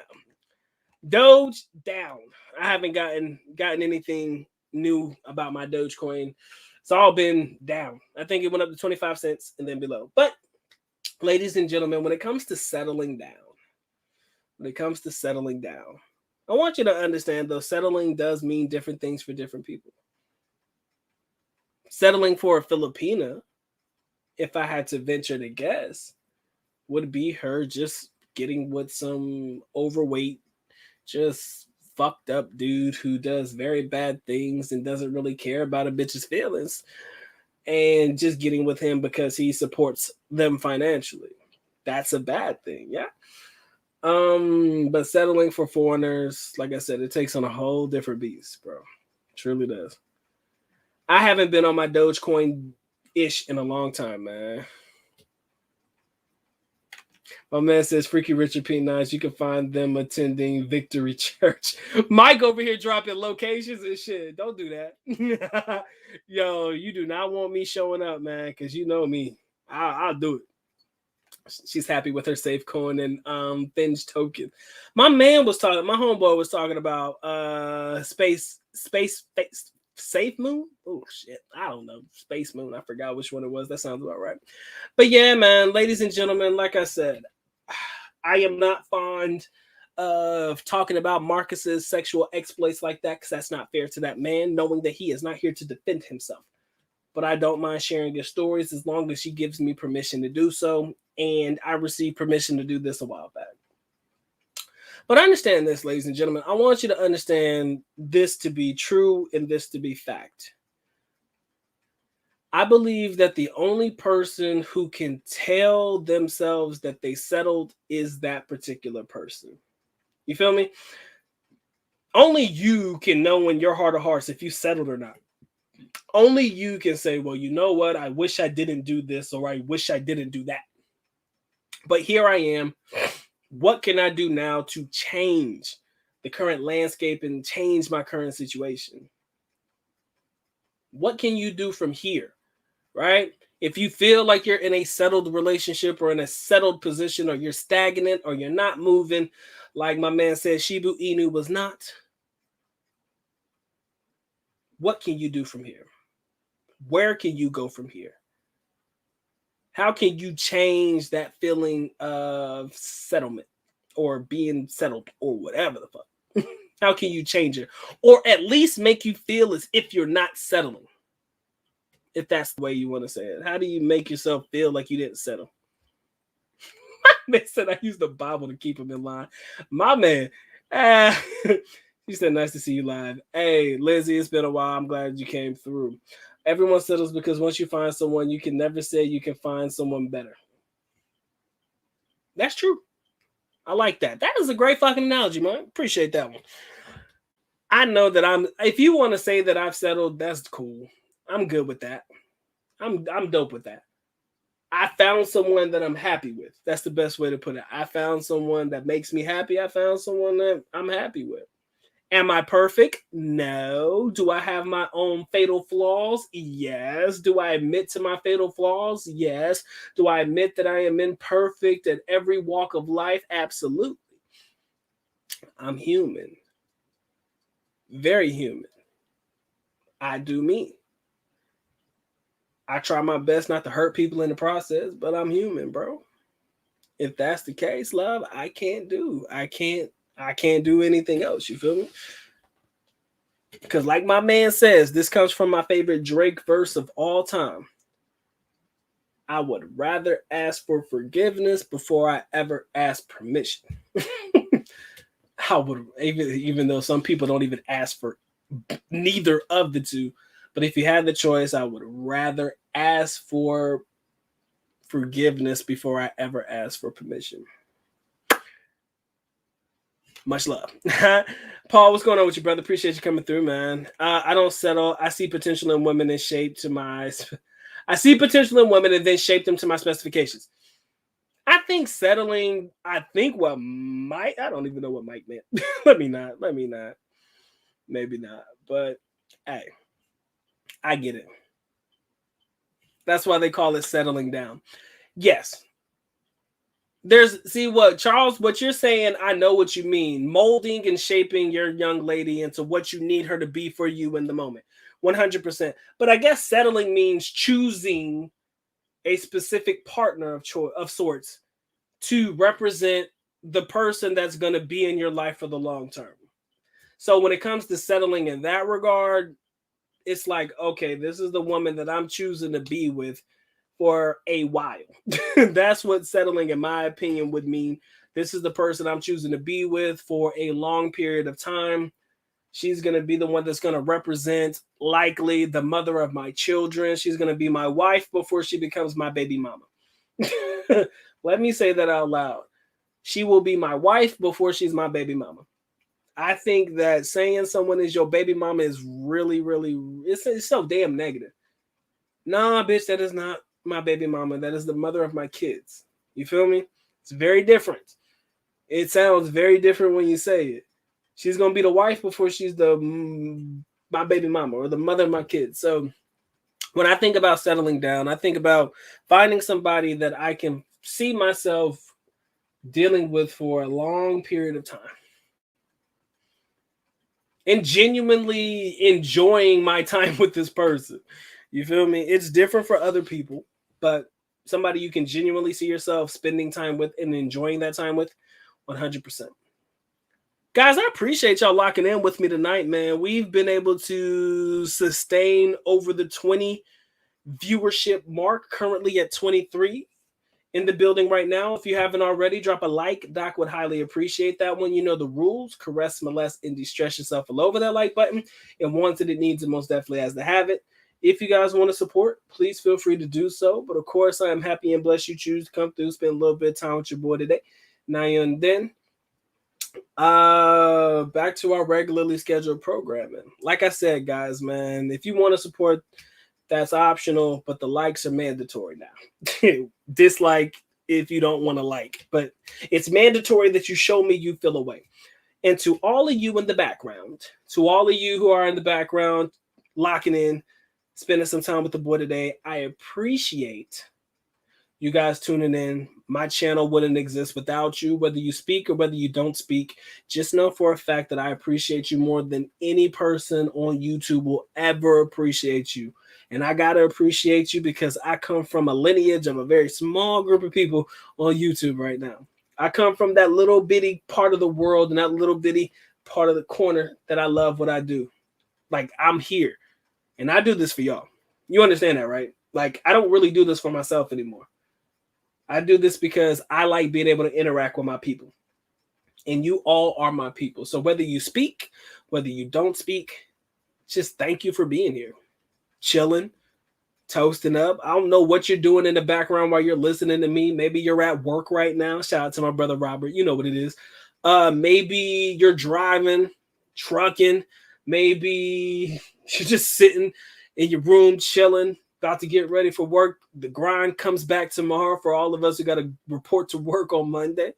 Doge down. I haven't gotten anything new about my Dogecoin. It's all been down. I think it went up to 25 cents and then below. But ladies and gentlemen, when it comes to settling down, I want you to understand, though, settling does mean different things for different people. Settling for a Filipina, if I had to venture to guess, would be her just getting with some overweight, just fucked up dude who does very bad things and doesn't really care about a bitch's feelings, and just getting with him because he supports them financially. That's a bad thing, yeah. But settling for foreigners, like I said, it takes on a whole different beast, bro. It truly does. I haven't been on my Dogecoin-ish in a long time, man. My man says, Freaky Richard P9, you can find them attending Victory Church. Mike over here dropping locations and shit. Don't do that. Yo, you do not want me showing up, man, because you know me. I'll do it. She's happy with her safe coin and Finge token. My homeboy was talking about space safe moon. Oh shit, I don't know, space moon. I forgot which one it was. That sounds about right. But yeah, man, ladies and gentlemen, like I said, I am not fond of talking about Marcus's sexual exploits like that, because that's not fair to that man, knowing that he is not here to defend himself. But I don't mind sharing his stories as long as she gives me permission to do so. And I received permission to do this a while back. But understand this, ladies and gentlemen. I want you to understand this to be true and this to be fact. I believe that the only person who can tell themselves that they settled is that particular person. You feel me? Only you can know in your heart of hearts if you settled or not. Only you can say, well, you know what? I wish I didn't do this, or I wish I didn't do that. But here I am. What can I do now to change the current landscape and change my current situation? What can you do from here, right? If you feel like you're in a settled relationship or in a settled position, or you're stagnant, or you're not moving, like my man said, Shiba Inu was not, what can you do from here? Where can you go from here? How can you change that feeling of settlement or being settled or whatever the fuck? How can you change it? Or at least make you feel as if you're not settling. If that's the way you want to say it. How do you make yourself feel like you didn't settle? They said I used the Bible to keep him in line. My man. He said, nice to see you live. Hey, Lizzie, it's been a while. I'm glad you came through. Everyone settles because once you find someone, you can never say you can find someone better. That's true. I like that. That is a great fucking analogy, man. Appreciate that one. I know that if you want to say that I've settled, that's cool. I'm good with that. I'm dope with that. I found someone that I'm happy with. That's the best way to put it. I found someone that makes me happy. I found someone that I'm happy with. Am I perfect? No. Do I have my own fatal flaws? Yes. Do I admit to my fatal flaws? Yes. Do I admit that I am imperfect at every walk of life? Absolutely. I'm human. Very human. I do me. I try my best not to hurt people in the process, but I'm human, bro. If that's the case, love, I can't do anything else. You feel me? Because like my man says, this comes from my favorite Drake verse of all time. I would rather ask for forgiveness before I ever ask permission. I would, even though some people don't even ask for neither of the two. But if you had the choice, I would rather ask for forgiveness before I ever ask for permission. Much love. Paul, what's going on with you, brother? Appreciate you coming through, man. I don't settle. I see potential in women in shape to my eyes. I see potential in women and then shape them to my specifications. I think settling, I don't even know what Mike meant. Let me not. Maybe not. But hey, I get it. That's why they call it settling down. Yes. Charles, what you're saying, I know what you mean. Molding and shaping your young lady into what you need her to be for you in the moment. 100%. But I guess settling means choosing a specific partner of sorts to represent the person that's going to be in your life for the long term. So when it comes to settling in that regard, it's like, okay, this is the woman that I'm choosing to be with for a while. That's what settling, in my opinion, would mean. This is the person I'm choosing to be with for a long period of time. She's going to be the one that's going to represent, likely, the mother of my children. She's going to be my wife before she becomes my baby mama. Let me say that out loud. She will be my wife before she's my baby mama. I think that saying someone is your baby mama is really, really, it's so damn negative. Nah, bitch, that is not my baby mama. That is the mother of my kids. You feel me? It's very different. It sounds very different when you say it. She's going to be the wife before she's my baby mama or the mother of my kids. So when I think about settling down, I think about finding somebody that I can see myself dealing with for a long period of time and genuinely enjoying my time with this person. You feel me? It's different for other people, but somebody you can genuinely see yourself spending time with and enjoying that time with, 100%. Guys, I appreciate y'all locking in with me tonight, man. We've been able to sustain over the 20 viewership mark, currently at 23 in the building right now. If you haven't already, drop a like. Doc would highly appreciate that one. You know the rules. Caress, molest, and distress yourself all over that like button. And wants it, it needs it, most definitely has to have it. If you guys want to support, please feel free to do so. But of course, I am happy and blessed you choose to come through, spend a little bit of time with your boy today. Now and then. Back to our regularly scheduled programming. Like I said, guys, man, if you want to support, that's optional, but the likes are mandatory now. Dislike if you don't want to like, but it's mandatory that you show me you feel away. And to all of you in the background, to all of you who are in the background, locking in, spending some time with the boy today, I appreciate you guys tuning in. My channel wouldn't exist without you, whether you speak or whether you don't speak. Just know for a fact that I appreciate you more than any person on YouTube will ever appreciate you. And I got to appreciate you because I come from a lineage of a very small group of people on YouTube right now. I come from that little bitty part of the world and that little bitty part of the corner that I love what I do. Like, I'm here and I do this for y'all. You understand that, right? Like, I don't really do this for myself anymore. I do this because I like being able to interact with my people. And you all are my people. So whether you speak, whether you don't speak, just thank you for being here. Chilling, toasting up. I don't know what you're doing in the background while you're listening to me. Maybe you're at work right now. Shout out to my brother Robert. You know what it is. Maybe you're driving, trucking. Maybe you're just sitting in your room chilling, about to get ready for work. The grind comes back tomorrow for all of us who got to report to work on Monday.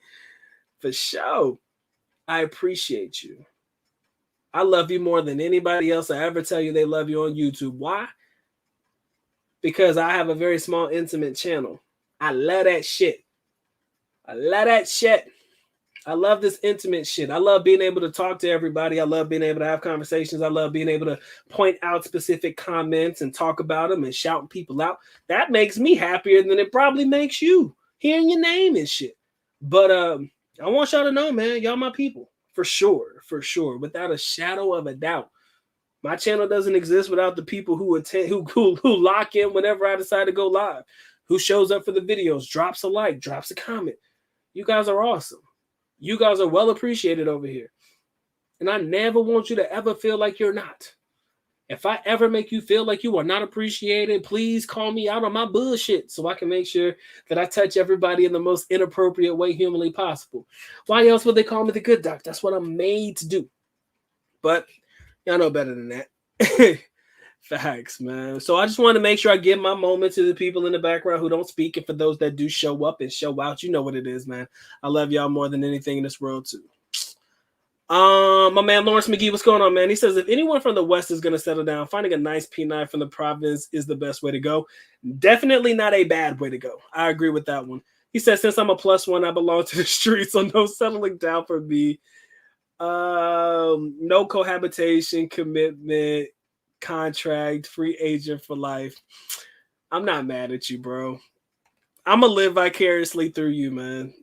For sure. I appreciate you. I love you more than anybody else I ever tell you they love you on YouTube. Why? Because I have a very small, intimate channel. I love that shit. I love that shit. I love this intimate shit. I love being able to talk to everybody. I love being able to have conversations. I love being able to point out specific comments and talk about them and shout people out. That makes me happier than it probably makes you hearing your name and shit. But I want y'all to know, man, y'all my people. For sure. For sure. Without a shadow of a doubt. My channel doesn't exist without the people who attend, who lock in whenever I decide to go live, who shows up for the videos, drops a like, drops a comment. You guys are awesome. You guys are well appreciated over here. And I never want you to ever feel like you're not. If I ever make you feel like you are not appreciated, please call me out on my bullshit so I can make sure that I touch everybody in the most inappropriate way humanly possible. Why else would they call me the good doc? That's what I'm made to do. But y'all know better than that. Facts, man. So I just want to make sure I give my moment to the people in the background who don't speak, and for those that do show up and show out, you know what it is, man. I love y'all more than anything in this world too. My man Lawrence McGee, what's going on, man? He says if anyone from the West is gonna settle down, finding a nice P9 from the province is the best way to go. Definitely not a bad way to go. I agree with that one. He says since I'm a +1, I belong to the streets, so no settling down for me. No cohabitation, commitment, contract, free agent for life. I'm not mad at you, bro. I'm gonna live vicariously through you, man.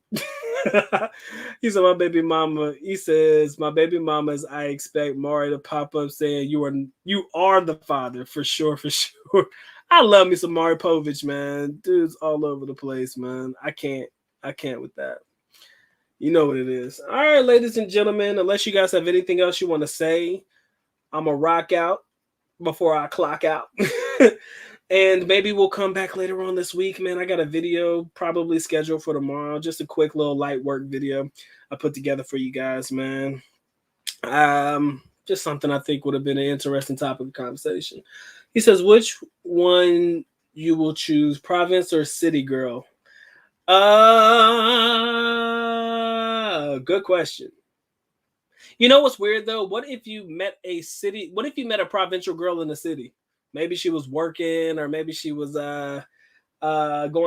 He said, my baby mama. He says, my baby mamas. I expect Mari to pop up saying you are the father for sure, for sure. I love me some Mari Povich, man. Dude's all over the place, man. I can't with that. You know what it is. All right, ladies and gentlemen. Unless you guys have anything else you want to say, I'm gonna rock out before I clock out. And maybe we'll come back later on this week, man. I got a video probably scheduled for tomorrow. Just a quick little light work video I put together for you guys, man. Just something I think would have been an interesting topic of conversation. He says, which one you will choose, province or city girl? Good question. You know what's weird though? What if you met a provincial girl in the city? Maybe she was working, or maybe she was going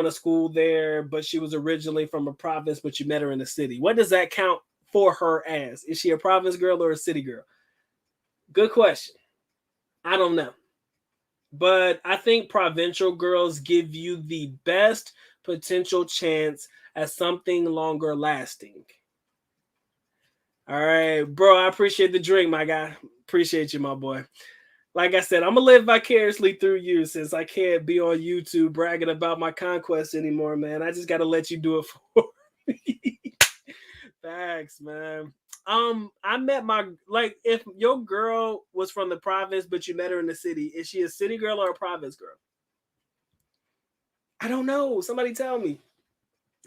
to school there, but she was originally from a province, but you met her in the city. What does that count for her as? Is she a province girl or a city girl? Good question. I don't know. But I think provincial girls give you the best potential chance at something longer lasting. All right, bro, I appreciate the drink, my guy. Appreciate you, my boy. Like I said, I'm going to live vicariously through you since I can't be on YouTube bragging about my conquest anymore, man. I just got to let you do it for me. Thanks, man. I met if your girl was from the province, but you met her in the city, is she a city girl or a province girl? I don't know. Somebody tell me.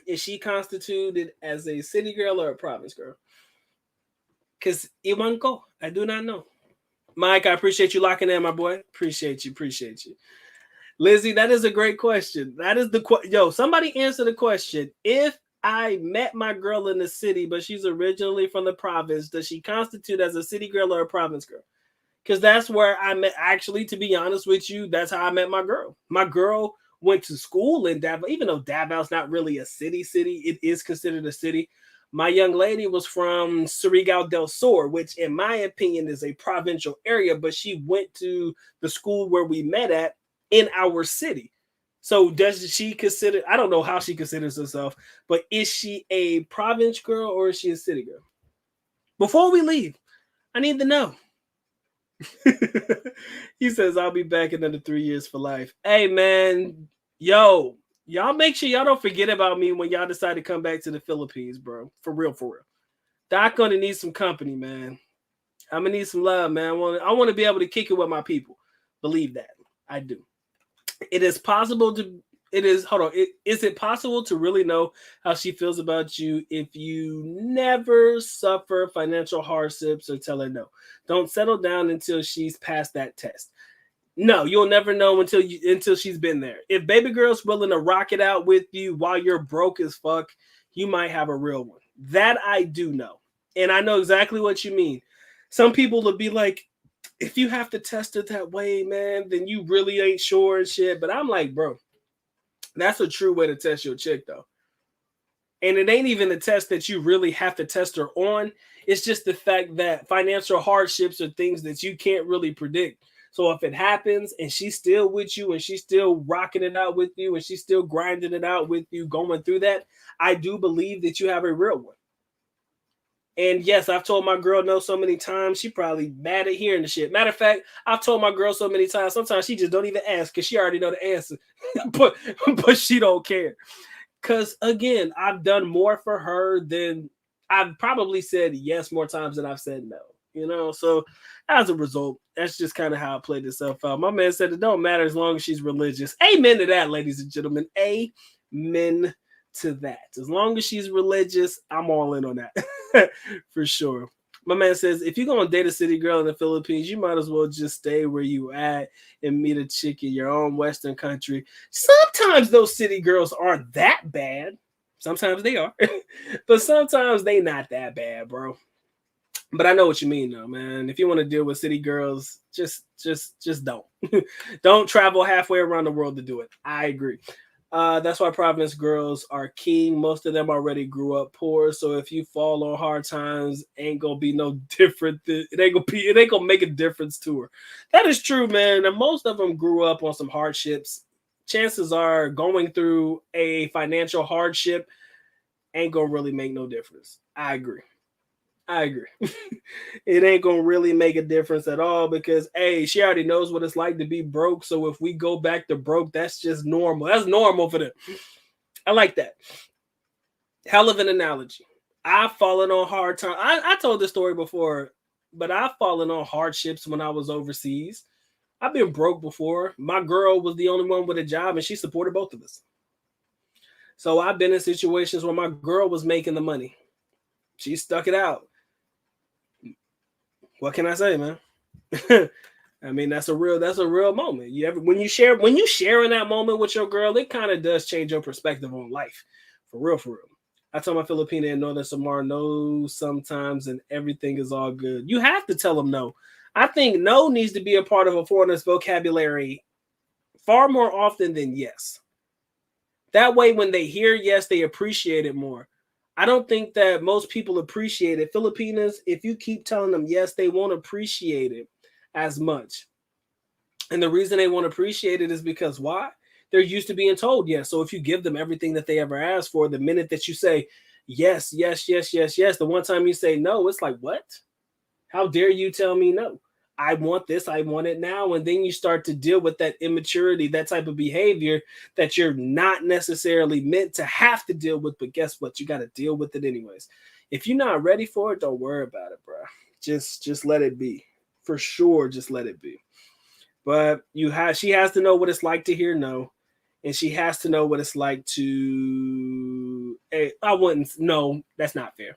Is she constituted as a city girl or a province girl? Because Iwanko, I do not know. Mike, I appreciate you locking in, my boy. Appreciate you. Lizzie, that is a great question. That is somebody answer the question. If I met my girl in the city, but she's originally from the province, does she constitute as a city girl or a province girl? Because that's where I met. Actually, to be honest with you, that's how I met my girl. My girl went to school in Davao, even though Davao's not really a city, it is considered a city. My young lady was from Surigao del Sur, which in my opinion is a provincial area, but she went to the school where we met at in our city. So does she consider, I don't know how she considers herself, but is she a province girl or is she a city girl? Before we leave, I need to know. He says, I'll be back in under 3 years for life. Hey, man, y'all make sure y'all don't forget about me when y'all decide to come back to the Philippines, bro. For real. Doc gonna need some company, man. I'm gonna need some love, man. I want to be able to kick it with my people. Believe that. I do. Is it possible to really know how she feels about you if you never suffer financial hardships or tell her no? Don't settle down until she's passed that test. No, you'll never know until she's been there. If baby girl's willing to rock it out with you while you're broke as fuck, you might have a real one. That I do know. And I know exactly what you mean. Some people will be like, if you have to test it that way, man, then you really ain't sure and shit. But I'm like, bro, that's a true way to test your chick, though. And it ain't even a test that you really have to test her on. It's just the fact that financial hardships are things that you can't really predict. So if it happens and she's still with you and she's still rocking it out with you and she's still grinding it out with you, going through that, I do believe that you have a real one. And yes, I've told my girl no so many times. She probably mad at hearing the shit. Matter of fact, I've told my girl so many times. Sometimes she just don't even ask because she already know the answer. but she don't care. Because again, I've done more for her than I've probably said yes more times than I've said no. You know, so as a result, that's just kind of how it played itself out. My man said it don't matter as long as she's religious. Amen to that, ladies and gentlemen. Amen to that. As long as she's religious, I'm all in on that. For sure. My man says, if you're going to date a city girl in the Philippines, you might as well just stay where you at and meet a chick in your own Western country. Sometimes those city girls aren't that bad. Sometimes they are. But sometimes they not that bad, bro. But I know what you mean, though, man. If you want to deal with city girls, just don't. Don't travel halfway around the world to do it. I agree. That's why province girls are king. Most of them already grew up poor, so if you fall on hard times, ain't gonna be no different. It ain't gonna make a difference to her. That is true, man. And most of them grew up on some hardships. Chances are going through a financial hardship ain't gonna really make no difference. I agree. I agree. It ain't gonna really make a difference at all because hey, she already knows what it's like to be broke. So if we go back to broke, that's just normal. That's normal for them. I like that. Hell of an analogy. I've fallen on hard times. I told this story before, but I've fallen on hardships when I was overseas. I've been broke before. My girl was the only one with a job and she supported both of us. So I've been in situations where my girl was making the money. She stuck it out. What can I say, man? I mean, that's a real moment. When you share in that moment with your girl, it kind of does change your perspective on life. For real, for real. I tell my Filipina and Northern Samar no sometimes and everything is all good. You have to tell them no. I think no needs to be a part of a foreigner's vocabulary far more often than yes. That way, when they hear yes, they appreciate it more. I don't think that most people appreciate it. Filipinas, if you keep telling them yes, they won't appreciate it as much. And the reason they won't appreciate it is because why? They're used to being told yes. So if you give them everything that they ever asked for, the minute that you say yes, yes, yes, yes, yes, the one time you say no, it's like, what? How dare you tell me no? I want this, I want it now. And then you start to deal with that immaturity, that type of behavior that you're not necessarily meant to have to deal with. But guess what? You got to deal with it anyways. If you're not ready for it, don't worry about it, bro. Just let it be. For sure, just let it be. But she has to know what it's like to hear no. And she has to know what it's like to, hey, I wouldn't, no, that's not fair.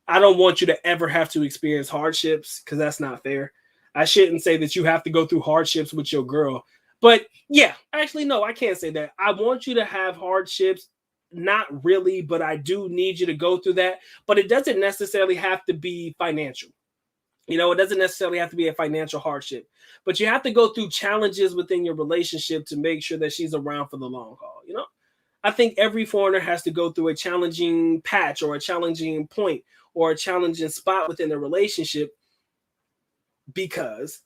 I don't want you to ever have to experience hardships because that's not fair. I shouldn't say that you have to go through hardships with your girl. But yeah, actually, no, I can't say that. I want you to have hardships. Not really, but I do need you to go through that. But it doesn't necessarily have to be financial. You know, it doesn't necessarily have to be a financial hardship. But you have to go through challenges within your relationship to make sure that she's around for the long haul, you know? I think every foreigner has to go through a challenging patch or a challenging point or a challenging spot within the relationship because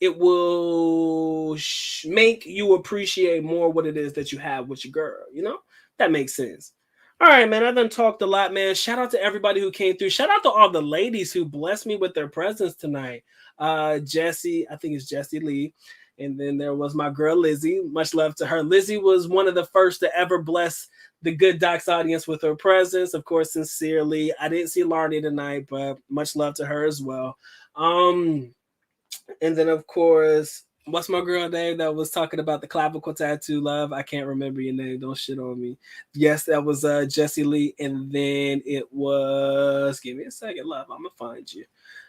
it will make you appreciate more what it is that you have with your girl. You know, that makes sense. All right, man. I done talked a lot, man. Shout out to everybody who came through. Shout out to all the ladies who blessed me with their presence tonight. Jessie, I think it's Jessie Lee. And then there was my girl Lizzie. Much love to her. Lizzie was one of the first to ever bless the Good Docs audience with her presence. Of course, sincerely. I didn't see Larnie tonight, but much love to her as well. And then of course, what's my girl name that was talking about the clavicle tattoo, love? I can't remember your name. Don't shit on me. Yes, that was Jessie Lee. And then it was, give me a second, love. I'm gonna find you.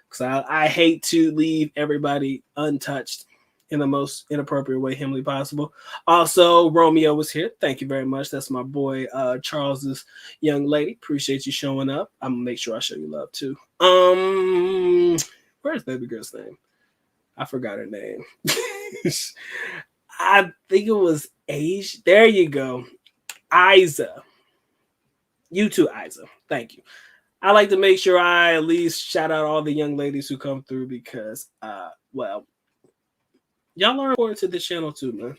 Because I hate to leave everybody untouched in the most inappropriate way humanly possible. Also, Romeo was here. Thank you very much. That's my boy Charles's young lady. Appreciate you showing up. I'm gonna make sure I show you love too. Where's baby girl's name? I forgot her name. I think it was Age. There you go. Isa. You too, Isa. Thank you. I like to make sure I at least shout out all the young ladies who come through because, well, y'all are important to this channel too, man.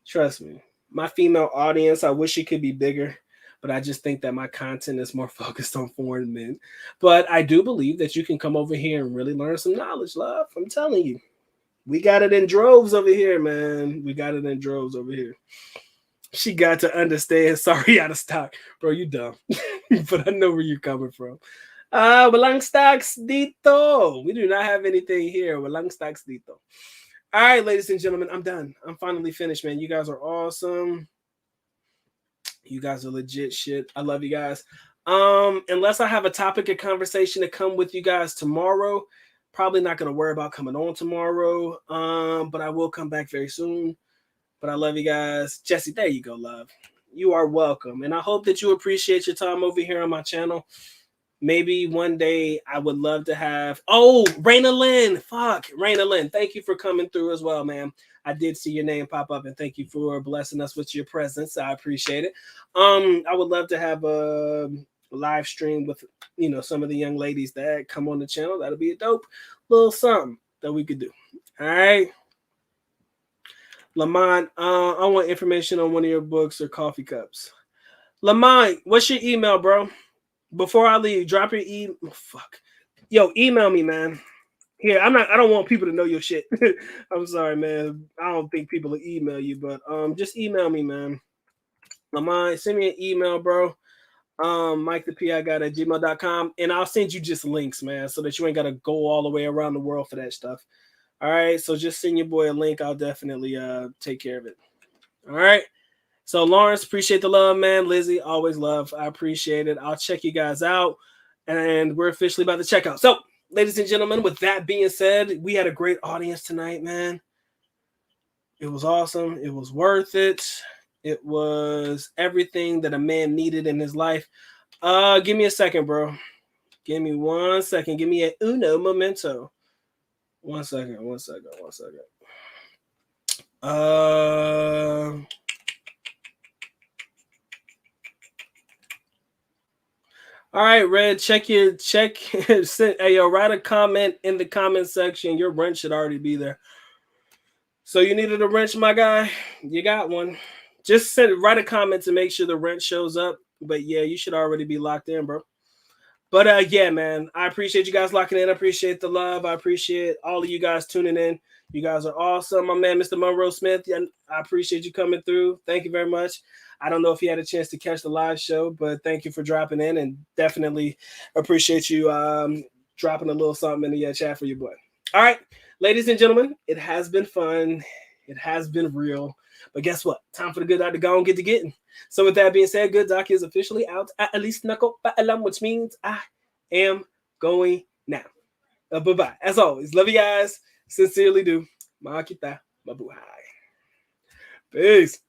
Trust me. My female audience, I wish it could be bigger, but I just think that my content is more focused on foreign men. But I do believe that you can come over here and really learn some knowledge, love. I'm telling you. We got it in droves over here, man. We got it in droves over here. She got to understand. Sorry, out of stock. Bro, you dumb. But I know where you're coming from. Walang stocks dito. We do not have anything here. Walang stocks dito. All right, ladies and gentlemen, I'm done. I'm finally finished, man. You guys are awesome. You guys are legit shit. I love you guys. Unless I have a topic of conversation to come with you guys tomorrow, probably not gonna worry about coming on tomorrow. But I will come back very soon. But I love you guys. Jesse, there you go, love. You are welcome. And I hope that you appreciate your time over here on my channel. Maybe one day I would love to have. Oh, Raina Lynn. Fuck. Raina Lynn. Thank you for coming through as well, man. I did see your name pop up, and thank you for blessing us with your presence. I appreciate it. I would love to have a live stream with some of the young ladies that come on the channel. That'll be a dope little something that we could do. All right. Lamont, I want information on one of your books or coffee cups. Lamont, what's your email, bro? Before I leave, drop your email. Oh, fuck. Yo, email me, man. Here, I don't want people to know your shit. I'm sorry, man. I don't think people will email you, but just email me, man. Lamont, send me an email, bro. Mike the P I got at gmail.com, and I'll send you just links, man, so that you ain't gotta go all the way around the world for that stuff. All right, so just send your boy a link. I'll definitely take care of it. All right. So Lawrence, appreciate the love, man. Lizzie, always love. I appreciate it. I'll check you guys out, and we're officially about to check out. So, ladies and gentlemen, with that being said, we had a great audience tonight, man. It was awesome. It was worth it. It was everything that a man needed in his life. Give me a second, bro. Give me 1 second. Give me a uno momento. 1 second. 1 second. 1 second. All right, Red, check. Hey, yo, write a comment in the comment section. Your rent should already be there. So you needed a wrench, my guy? You got one. Just write a comment to make sure the rent shows up. But yeah, you should already be locked in, bro. But yeah, man, I appreciate you guys locking in. I appreciate the love. I appreciate all of you guys tuning in. You guys are awesome. My man, Mr. Monroe Smith, I appreciate you coming through. Thank you very much. I don't know if you had a chance to catch the live show, but thank you for dropping in, and definitely appreciate you dropping a little something in the chat for your boy. All right, ladies and gentlemen, it has been fun. It has been real. But guess what? Time for the good doc to go and get to getting. So with that being said, good doc is officially out. At least knuckle, which means I am going now. Bye-bye. As always, love you guys. Sincerely do. Makita. Mabuhay. Peace.